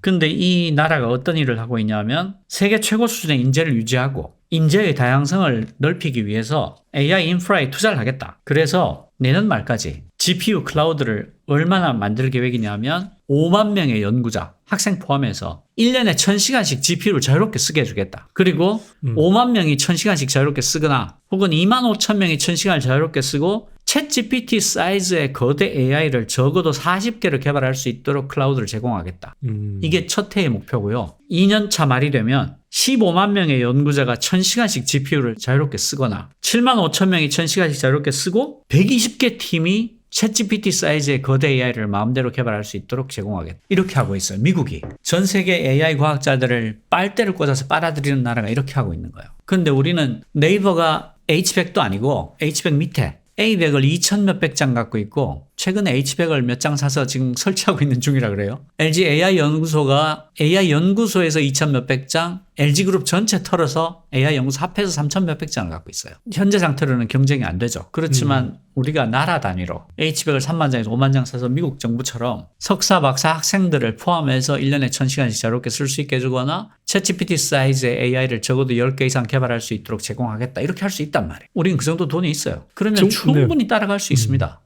근데 이 나라가 어떤 일을 하고 있냐면 세계 최고 수준의 인재를 유지하고 인재의 다양성을 넓히기 위해서 AI 인프라에 투자를 하겠다. 그래서 내년 말까지 GPU 클라우드를 얼마나 만들 계획이냐면 5만 명의 연구자, 학생 포함해서 1년에 1000시간씩 GPU를 자유롭게 쓰게 해주겠다. 그리고 5만 명이 1000시간씩 자유롭게 쓰거나 혹은 2만 5천 명이 1000시간을 자유롭게 쓰고 챗GPT 사이즈의 거대 AI를 적어도 40개를 개발할 수 있도록 클라우드를 제공하겠다. 이게 첫 해의 목표고요. 2년 차 말이 되면 15만 명의 연구자가 1000시간씩 GPU를 자유롭게 쓰거나 7만 5천 명이 1000시간씩 자유롭게 쓰고 120개 팀이 챗GPT 사이즈의 거대 AI를 마음대로 개발할 수 있도록 제공하겠다. 이렇게 하고 있어요. 미국이. 전 세계 AI 과학자들을 빨대를 꽂아서 빨아들이는 나라가 이렇게 하고 있는 거예요. 그런데 우리는 네이버가 H100도 아니고 H100 밑에 A100을 2000 몇백 장 갖고 있고 최근에 H100을 몇 장 사서 지금 설치하고 있는 중이라 그래요. LG AI 연구소가 AI 연구소에서 2000 몇백 장, LG그룹 전체 털어서 AI 연구소 합해서 3000 몇백 장을 갖고 있어요. 현재 상태로는 경쟁이 안 되죠. 그렇지만 우리가 나라 단위로 H100을 3만 장에서 5만 장 사서 미국 정부처럼 석사, 박사 학생들을 포함해서 1년에 1000시간씩 자유롭게 쓸 수 있게 해주거나 챗GPT 사이즈의 AI를 적어도 10개 이상 개발할 수 있도록 제공하겠다. 이렇게 할 수 있단 말이에요. 우리는 그 정도 돈이 있어요. 그러면 충분히 따라갈 수 있습니다.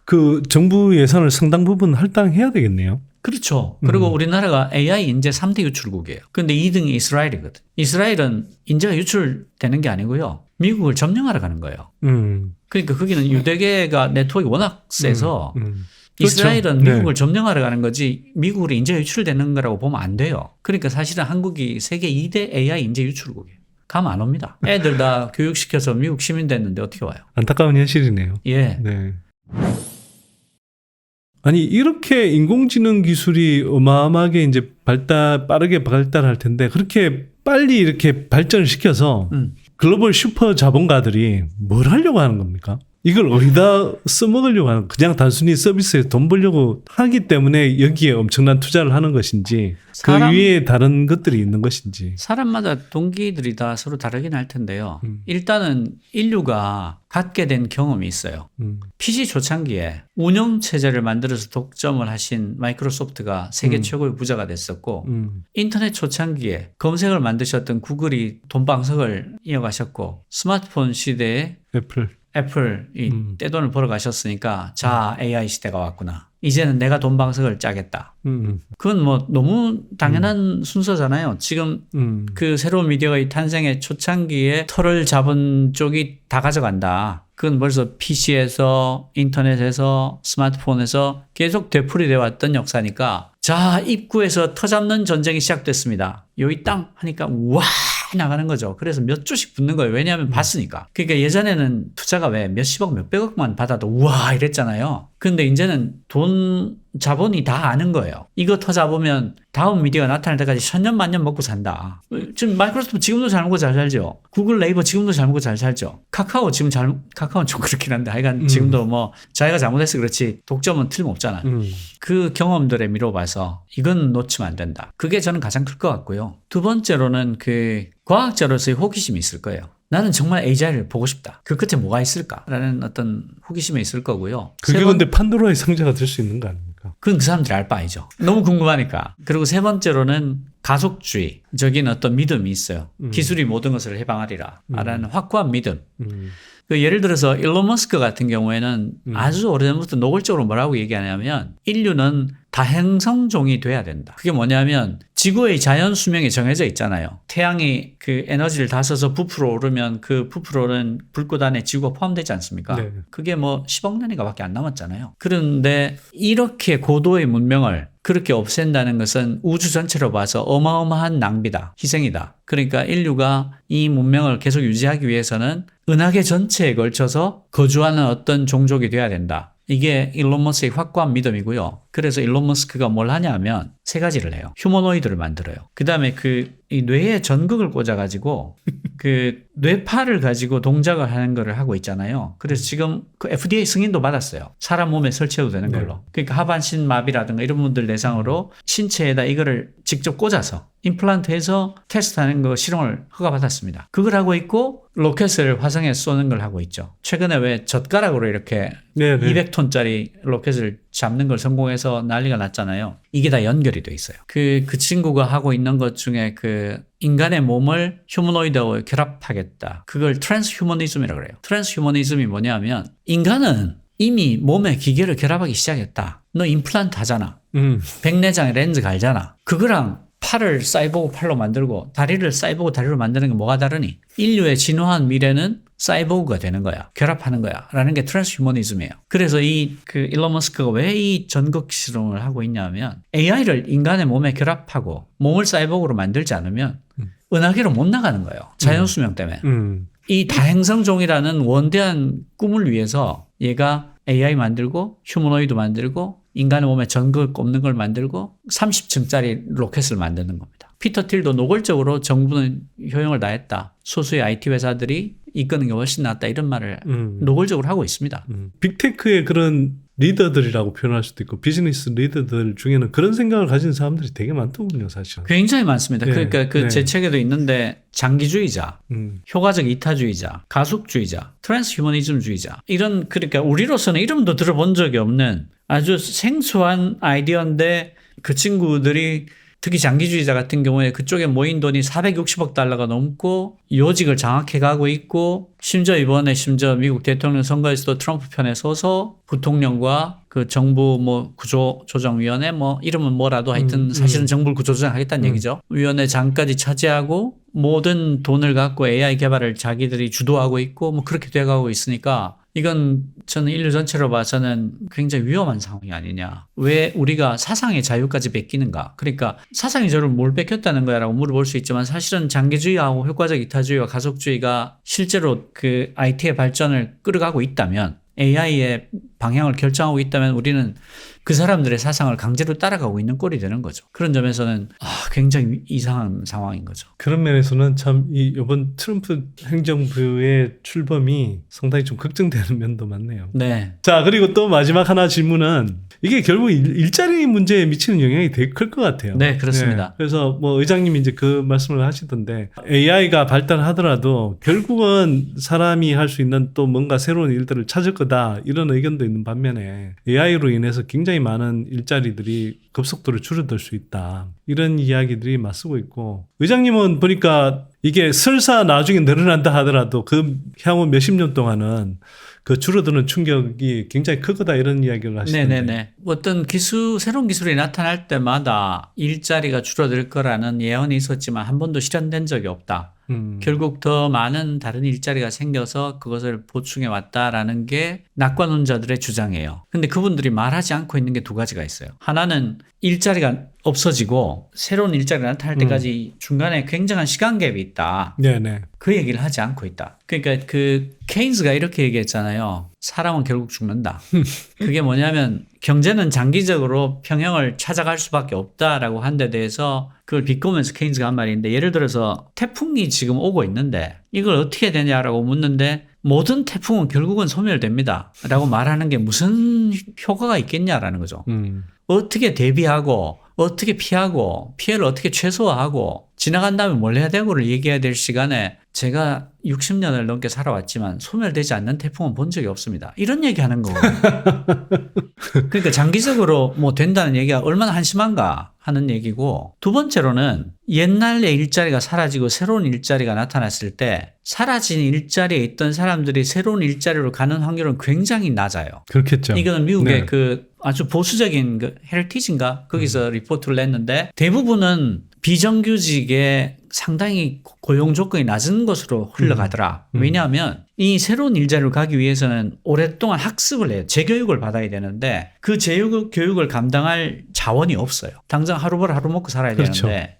그 정부 예산을 상당 부분 할당해야 되겠네요. 그렇죠. 그리고 우리나라가 AI 인재 3대 유출국이에요. 그런데 2등이 이스라엘이거든. 이스라엘은 인재가 유출되는 게 아니고요. 미국을 점령하러 가는 거예요. 그러니까 거기는 유대계가 네트워크가 워낙 세서 이스라엘은 그렇죠. 미국을 점령하러 가는 거지 미국으로 인재 유출되는 거라고 보면 안 돼요. 그러니까 사실은 한국이 세계 2대 AI 인재 유출국이에요. 가면 안 옵니다. 애들 다 교육시켜서 미국 시민 됐는데 어떻게 와요? 안타까운 현실이네요. 예. 네. 아니 이렇게 인공지능 기술이 어마어마하게 이제 빠르게 발달할 텐데 그렇게 빨리 이렇게 발전을 시켜서 글로벌 슈퍼 자본가들이 뭘 하려고 하는 겁니까? 이걸 어디다 써먹으려고 하는 그냥 단순히 서비스에 돈 벌려고 하기 때문에 여기에 엄청난 투자를 하는 것인지 그 위에 다른 것들이 있는 것인지 사람마다 동기들이 다 서로 다르긴 할 텐데요. 일단은 인류가 갖게 된 경험이 있어요. PC 초창기에 운영체제를 만들어서 독점을 하신 마이크로소프트가 세계 최고의 부자가 됐었고 인터넷 초창기에 검색을 만드셨던 구글이 돈방석을 이어가셨고 스마트폰 시대에 애플이 떼돈을 벌어 가셨으니까 자 AI 시대가 왔구나. 이제는 내가 돈 방석을 짜겠다. 그건 뭐 너무 당연한 순서잖아요. 지금 그 새로운 미디어의 탄생의 초창기에 털을 잡은 쪽이 다 가져간다. 그건 벌써 PC에서 인터넷에서 스마트폰에서 계속 되풀이되어 왔던 역사니까 자, 입구에서 터 잡는 전쟁이 시작됐습니다. 여기 땅 하니까 와 나가는 거죠. 그래서 몇 주씩 붙는 거예요. 왜냐하면 봤으니까. 그러니까 예전에는 투자가 왜 몇십억 몇백억만 받아도 우와 이랬잖아요. 근데 이제는 돈 자본이 다 아는 거예요. 이거 터 잡으면 다음 미디어가 나타날 때까지 천년만년 먹고 산다. 지금 마이크로소프트 지금도 잘 먹고 잘 살죠. 구글 네이버 지금도 잘 먹고 잘 살죠. 카카오 지금 카카오는 좀 그렇긴 한데 하여간 지금도 뭐 자기가 잘못해서 그렇지 독점은 틀림없잖아. 그 경험들에 미뤄봐서 이건 놓치면 안 된다. 그게 저는 가장 클 것 같고요. 두 번째로는 그 과학자로서의 호기심이 있을 거예요. 나는 정말 AGI를 보고 싶다. 그 끝에 뭐가 있을까라는 어떤 호기심이 있을 거고요. 그게 근데 판도라의 상자가 될 수 있는 거 아닙니까? 그건 그 사람들이 알 바이죠. 너무 궁금하니까. 그리고 세 번째로는 가속주의. 저기는 어떤 믿음이 있어요. 기술이 모든 것을 해방하리라. 라는 확고한 믿음. 그 예를 들어서 일론 머스크 같은 경우에는 아주 오래전부터 노골적으로 뭐라고 얘기하냐면 인류는 다행성종이 돼야 된다. 그게 뭐냐면 지구의 자연 수명이 정해져 있잖아요. 태양이 그 에너지를 다 써서 부풀어 오르면 그 부풀어오른 불꽃 안에 지구가 포함되지 않습니까? 네. 그게 뭐 10억 년인가 밖에 안 남았잖아요. 그런데 이렇게 고도의 문명을 그렇게 없앤다는 것은 우주 전체로 봐서 어마어마한 낭비다. 희생이다. 그러니까 인류가 이 문명을 계속 유지하기 위해서는 은하계 전체에 걸쳐서 거주하는 어떤 종족이 돼야 된다. 이게 일론 머스크의 확고한 믿음이고요. 그래서 일론 머스크가 뭘 하냐면 세 가지를 해요. 휴머노이드를 만들어요. 그 다음에 이 뇌에 전극을 꽂아가지고 그 뇌파를 가지고 동작을 하는 거를 하고 있잖아요. 그래서 지금 그 FDA 승인도 받았어요. 사람 몸에 설치해도 되는 걸로. 그러니까 하반신 마비라든가 이런 분들 대상으로 신체에다 이거를 직접 꽂아서 임플란트해서 테스트하는 거 실험을 허가받았습니다. 그걸 하고 있고 로켓을 화성에 쏘는 걸 하고 있죠. 최근에 왜 젓가락으로 이렇게 200톤짜리 로켓을 잡는 걸 성공해서 난리가 났잖아요. 이게 다 연결이 돼 있어요. 그 친구가 하고 있는 것 중에 그 인간의 몸을 휴머노이드와 결합하겠다. 그걸 트랜스휴머니즘이라고 그래요. 트랜스휴머니즘이 뭐냐면 인간은 이미 몸에 기계를 결합하기 시작했다. 너 임플란트 하잖아. 백내장에 렌즈 갈잖아. 그거랑 팔을 사이보그 팔로 만들고 다리를 사이보그 다리로 만드는 게 뭐가 다르니? 인류의 진화한 미래는 사이보그가 되는 거야. 결합하는 거야. 라는 게 트랜스휴머니즘이에요. 그래서 일론 머스크가 왜 이 전극 실험을 하고 있냐면 AI를 인간의 몸에 결합하고 몸을 사이보그로 만들지 않으면 은하계로 못 나가는 거예요. 자연수명 때문에. 이 다행성종이라는 원대한 꿈을 위해서 얘가 AI 만들고 휴머노이드 만들고 인간의 몸에 전극을 꼽는 걸 만들고 30층짜리 로켓을 만드는 겁니다. 피터 틸도 노골적으로 정부는 효용을 다했다. 소수의 IT 회사들이 이끄는 게 훨씬 낫다. 이런 말을 노골적으로 하고 있습니다. 빅테크의 그런 리더들이라고 표현할 수도 있고 비즈니스 리더들 중에는 그런 생각을 가진 사람들이 되게 많더군요, 사실. 굉장히 많습니다. 그러니까 제 책에도 있는데 장기주의자, 효과적 이타주의자, 가속주의자, 트랜스휴머니즘주의자 이런 그러니까 우리로서는 이름도 들어본 적이 없는 아주 생소한 아이디어인데 그 친구들이 특히 장기주의자 같은 경우에 그쪽에 모인 돈이 460억 달러가 넘고 요직을 장악해 가고 있고 심지어 미국 대통령 선거에서도 트럼프 편에 서서 부통령과 그 정부 구조조정위원회 이름은 뭐라도 하여튼 사실은 정부를 구조조정하겠다는 얘기죠. 위원회 장까지 차지하고 모든 돈을 갖고 AI 개발을 자기들이 주도하고 있고 그렇게 돼가고 있으니까 이건 저는 인류 전체로 봐서는 굉장히 위험한 상황이 아니냐. 왜 우리가 사상의 자유까지 뺏기는가. 그러니까 사상의 자유를 뭘 뺏겼다는 거야 라고 물어볼 수 있지만 사실은 장기주의하고 효과적 이타주의와 가속주의가 실제로 그 IT의 발전을 끌어가고 있다면 AI의 방향을 결정하고 있다면 우리는 그 사람들의 사상을 강제로 따라가고 있는 꼴이 되는 거죠. 그런 점에서는 굉장히 이상한 상황인 거죠. 그런 면에서는 참 이번 트럼프 행정부의 출범이 상당히 좀 걱정되는 면도 많네요. 네. 자, 그리고 또 마지막 하나 질문은 이게 결국 일자리 문제에 미치는 영향이 되게 클 것 같아요. 네, 그렇습니다. 네. 그래서 의장님이 이제 그 말씀을 하시던데 AI가 발달하더라도 결국은 사람이 할 수 있는 또 뭔가 새로운 일들을 찾을 거다 이런 의견도 있는 반면에 AI로 인해서 굉장히 많은 일자리들이 급속도로 줄어들 수 있다. 이런 이야기들이 맞서고 있고 의장님은 보니까 이게 설사 나중에 늘어난다 하더라도 그 향후 몇십 년 동안은 그 줄어드는 충격이 굉장히 크거다 이런 이야기를 하시는데. 네네네. 어떤 새로운 기술이 나타날 때마다 일자리가 줄어들 거라는 예언이 있었지만 한 번도 실현된 적이 없다. 결국 더 많은 다른 일자리가 생겨서 그것을 보충해 왔다라는 게 낙관론자들의 주장이에요. 근데 그분들이 말하지 않고 있는 게 두 가지가 있어요. 하나는 일자리가 없어지고 새로운 일자리가 나타날 때까지 중간에 굉장한 시간 갭이 있다. 네네. 그 얘기를 하지 않고 있다. 그러니까 케인스가 이렇게 얘기했잖아요. 사람은 결국 죽는다. 그게 뭐냐면 경제는 장기적으로 평형을 찾아갈 수밖에 없다라고 한 데 대해서 그걸 비꼬면서 케인스가 한 말인데, 예를 들어서 태풍이 지금 오고 있는데 이걸 어떻게 되냐라고 묻는데 모든 태풍은 결국은 소멸됩니다 라고 말하는 게 무슨 효과가 있겠냐라는 거죠. 어떻게 대비하고 어떻게 피하고 피해를 어떻게 최소화하고 지나간 다음에 뭘 해야 되고를 얘기해야 될 시간에 제가 60년을 넘게 살아왔지만 소멸되지 않는 태풍은 본 적이 없습니다. 이런 얘기하는 거거든요. 그러니까 장기적으로 뭐 된다는 얘기가 얼마나 한심한가 하는 얘기고, 두 번째로는 옛날의 일자리가 사라지고 새로운 일자리가 나타났을 때 사라진 일자리에 있던 사람들이 새로운 일자리로 가는 확률은 굉장히 낮아요. 그렇겠죠. 이거는 미국의 네. 그 아주 보수적인 그 헤리티지인가 거기서 리포트를 냈는데, 대부분은 비정규직에 상당히 고용 조건이 낮은 것으로 흘러가더라. 왜냐하면 이 새로운 일자리로 가기 위해서는 오랫동안 학습을 해요. 재교육을 받아야 되는데 그 재교육을 감당할 자원이 없어요. 당장 하루벌 하루 먹고 살아야 그렇죠. 되는데.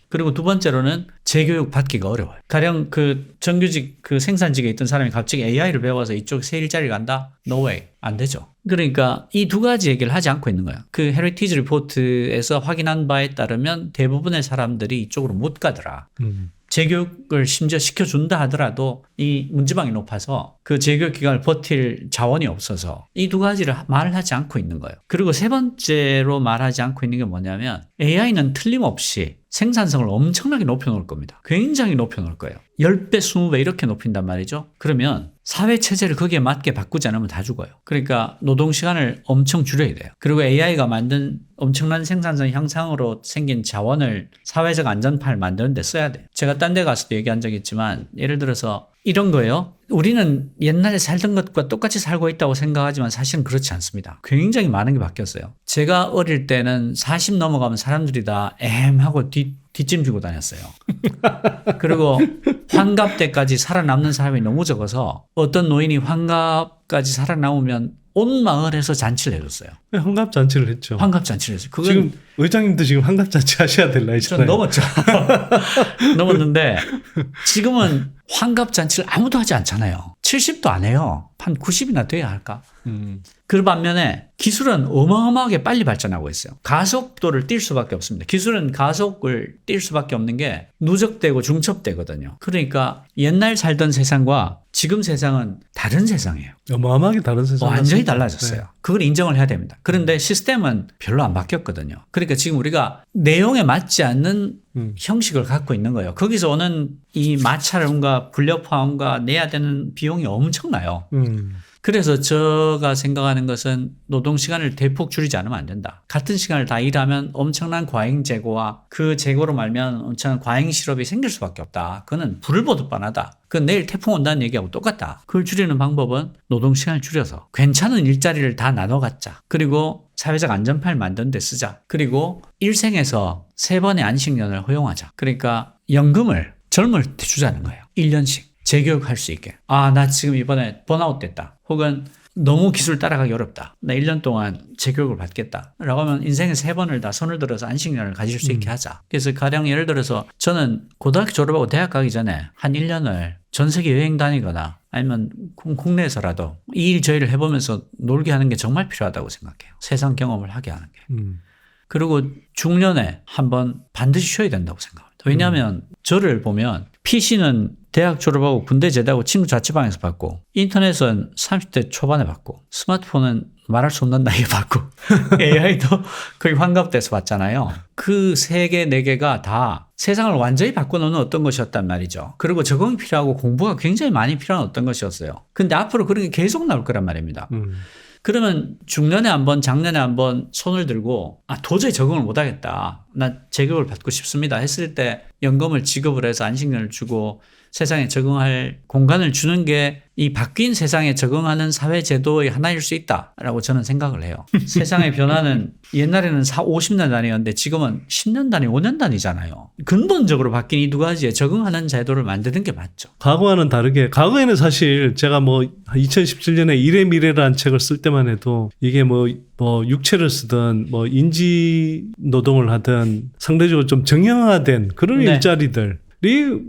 그리고 두 번째로는 재교육 받기가 어려워요. 가령 그 정규직 그 생산직에 있던 사람이 갑자기 AI를 배워서 이쪽 새 일자리를 간다? No way. 안 되죠. 그러니까 이 두 가지 얘기를 하지 않고 있는 거예요. 그 헤리티지 리포트에서 확인한 바에 따르면 대부분의 사람들이 이쪽으로 못 가더라. 재교육을 심지어 시켜준다 하더라도 이 문제방이 높아서 그 재교육 기간을 버틸 자원이 없어서 이 두 가지를 말을 하지 않고 있는 거예요. 그리고 세 번째로 말하지 않고 있는 게 뭐냐면 AI는 틀림없이 생산성을 엄청나게 높여놓을 겁니다. 굉장히 높여놓을 거예요. 10배, 20배 이렇게 높인단 말이죠. 그러면 사회체제를 거기에 맞게 바꾸지 않으면 다 죽어요. 그러니까 노동시간을 엄청 줄여야 돼요. 그리고 AI가 만든 엄청난 생산성 향상으로 생긴 자원을 사회적 안전판을 만드는 데 써야 돼요. 제가 딴 데 가서도 얘기한 적이 있지만 예를 들어서 이런 거예요. 우리는 옛날에 살던 것과 똑같이 살고 있다고 생각하지만 사실은 그렇지 않습니다. 굉장히 많은 게 바뀌었어요. 제가 어릴 때는 40 넘어가면 사람들이 다 하고 뒷짐 지고 다녔어요. 그리고 환갑 때까지 살아남는 사람이 너무 적어서 어떤 노인이 환갑까지 살아남으면 온 마을에서 잔치를 해줬어요. 네, 환갑잔치를 했죠. 환갑잔치를 했어요. 그건 지금 의장님도 지금 환갑잔치 하셔야 될 나이잖아요. 전 넘었죠. 넘었는데 지금은 환갑잔치를 아무도 하지 않잖아요. 70도 안 해요. 한 90이나 돼야 할까? 그 반면에 기술은 어마어마하게 빨리 발전하고 있어요. 가속도를 뛸 수밖에 없습니다. 기술은 가속을 뛸 수밖에 없는 게 누적되고 중첩되거든요. 그러니까 옛날 살던 세상과 지금 세상은 다른 세상이에요. 어마어마하게 다른 세상. 완전히 달라졌어요. 네. 그걸 인정을 해야 됩니다. 그런데 시스템은 별로 안 바뀌었거든요. 그러니까 지금 우리가 내용에 맞지 않는 형식을 갖고 있는 거예요. 거기서 오는 이 마찰음과 불협화음과 내야 되는 비용이 엄청나요. 그래서 제가 생각하는 것은 노동시간을 대폭 줄이지 않으면 안 된다. 같은 시간을 다 일하면 엄청난 과잉 재고와 그 재고로 말면 엄청난 과잉 실업이 생길 수밖에 없다. 그거는 불을 보듯 뻔하다. 그건 내일 태풍 온다는 얘기하고 똑같다. 그걸 줄이는 방법은 노동시간을 줄여서 괜찮은 일자리를 다 나눠 갖자. 그리고 사회적 안전판을 만드는 데 쓰자. 그리고 일생에서 3번의 안식년을 허용하자. 그러니까 연금을 젊을 때 주자는 거예요. 1년씩. 재교육할 수 있게. 아, 나 지금 이번에 번아웃 됐다. 혹은 너무 기술 따라가기 어렵다. 나 1년 동안 재교육을 받겠다. 라고 하면 인생에 3번을 다 손을 들어서 안식년을 가질 수 있게 하자. 그래서 가령 예를 들어서 저는 고등학교 졸업하고 대학 가기 전에 한 1년을 전 세계 여행 다니거나 아니면 국내에서라도 이 일 저 일을 해보면서 놀게 하는 게 정말 필요하다고 생각해요. 세상 경험을 하게 하는 게. 그리고 중년에 한번 반드시 쉬어야 된다고 생각합니다. 왜냐하면 저를 보면 PC는 대학 졸업하고 군대 제대하고 친구 자취방에서 받고, 인터넷은 30대 초반에 받고, 스마트폰은 말할 수 없는 나이에 받고, AI도 거의 환갑돼서 받잖아요. 그 3개, 4개가 다 세상을 완전히 바꿔놓는 어떤 것이었단 말이죠. 그리고 적응이 필요하고 공부가 굉장히 많이 필요한 어떤 것이었어요. 근데 앞으로 그런 게 계속 나올 거란 말입니다. 그러면 중년에 한번, 장년에 한번 손을 들고 도저히 적응을 못하겠다. 나 재교육을 받고 싶습니다 했을 때 연금을 지급을 해서 안식년을 주고 세상에 적응할 공간을 주는 게 이 바뀐 세상에 적응하는 사회 제도의 하나일 수 있다라고 저는 생각을 해요. 세상의 변화는 옛날에는 50년 단위였는데 지금은 10년 단위, 5년 단위잖아요. 근본적으로 바뀐 이 두 가지에 적응하는 제도를 만드는 게 맞죠. 과거와는 다르게 과거에는 사실 제가 뭐 2017년에 일의 미래라는 책을 쓸 때만 해도 이게 뭐 육체를 쓰든 뭐 인지 노동을 하든 상대적으로 좀 정형화된 그런 네. 일자리들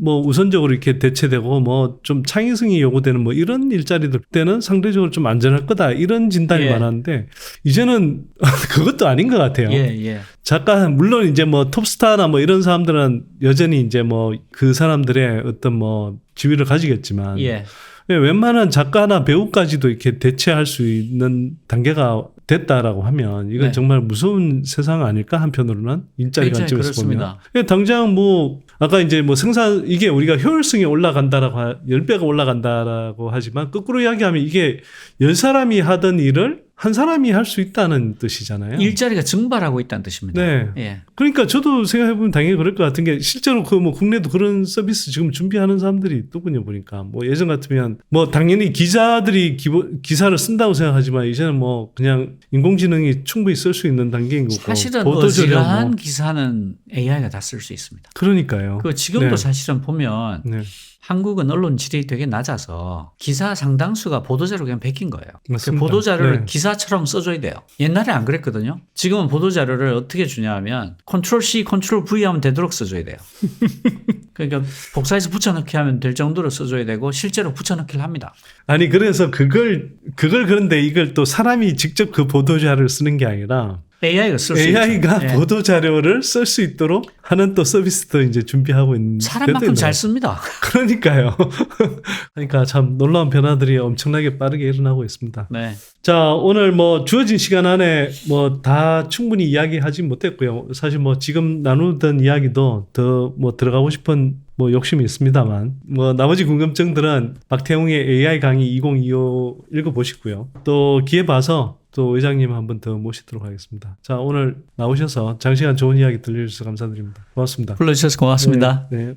뭐 우선적으로 이렇게 대체되고 뭐 좀 창의성이 요구되는 뭐 이런 일자리들 때는 상대적으로 좀 안전할 거다 이런 진단이 예. 많았는데 이제는 그것도 아닌 것 같아요. 예. 작가 물론 이제 뭐 톱스타나 뭐 이런 사람들은 여전히 이제 뭐 그 사람들의 어떤 뭐 지위를 가지겠지만 예. 웬만한 작가나 배우까지도 이렇게 대체할 수 있는 단계가 됐다라고 하면 이건 네. 정말 무서운 세상 아닐까 한편으로는 일자리 굉장히 관점에서 그렇습니다. 보면 당장 뭐 아까 이제 뭐 생산 이게 우리가 효율성이 올라간다라고 10배가 올라간다라고 하지만 거꾸로 이야기하면 이게 10사람이 하던 일을 한 사람이 할 수 있다는 뜻이잖아요. 일자리가 증발하고 있다는 뜻입니다. 네. 예. 그러니까 저도 생각해보면 당연히 그럴 것 같은 게 실제로 그 뭐 국내도 그런 서비스 지금 준비하는 사람들이 있더군요 보니까 뭐 예전 같으면 뭐 당연히 기자들이 기사를 쓴다고 생각하지만 이제는 뭐 그냥 인공지능이 충분히 쓸 수 있는 단계인 거고 사실은 보도자료 어지간한 뭐. 기사는 AI가 다 쓸 수 있습니다. 그러니까요. 그 지금도 네. 사실은 보면 네. 한국은 언론 질이 되게 낮아서 기사 상당수가 보도자료 그냥 베낀 거예요. 그 맞습니다. 보도자료를 네. 기사처럼 써줘야 돼요. 옛날에 안 그랬거든요. 지금은 보도자료를 어떻게 주냐 하면 컨트롤 C, 컨트롤 V 하면 되도록 써줘야 돼요. 그러니까 복사해서 붙여넣기 하면 될 정도로 써줘야 되고 실제로 붙여넣기를 합니다. 아니 그래서 그걸 그런데 이걸 또 사람이 직접 그 보도자료를 쓰는 게 아니라 AI가 쓸 수 있죠. AI가 예. 보도자료를 쓸 수 있도록 하는 또 서비스도 이제 준비하고 있는 사람만큼 잘 씁니다. 그러니까요. 그러니까 참 놀라운 변화들이 엄청나게 빠르게 일어나고 있습니다. 네. 자, 오늘 뭐 주어진 시간 안에 뭐 다 충분히 이야기하지 못했고요. 사실 뭐 지금 나누던 이야기도 더 뭐 들어가고 싶은 뭐 욕심이 있습니다만 뭐 나머지 궁금증들은 박태웅의 AI 강의 2025 읽어보시고요. 또 기회 봐서 또 의장님 한 번 더 모시도록 하겠습니다. 자, 오늘 나오셔서 장시간 좋은 이야기 들려주셔서 감사드립니다. 고맙습니다. 불러주셔서 고맙습니다. 네.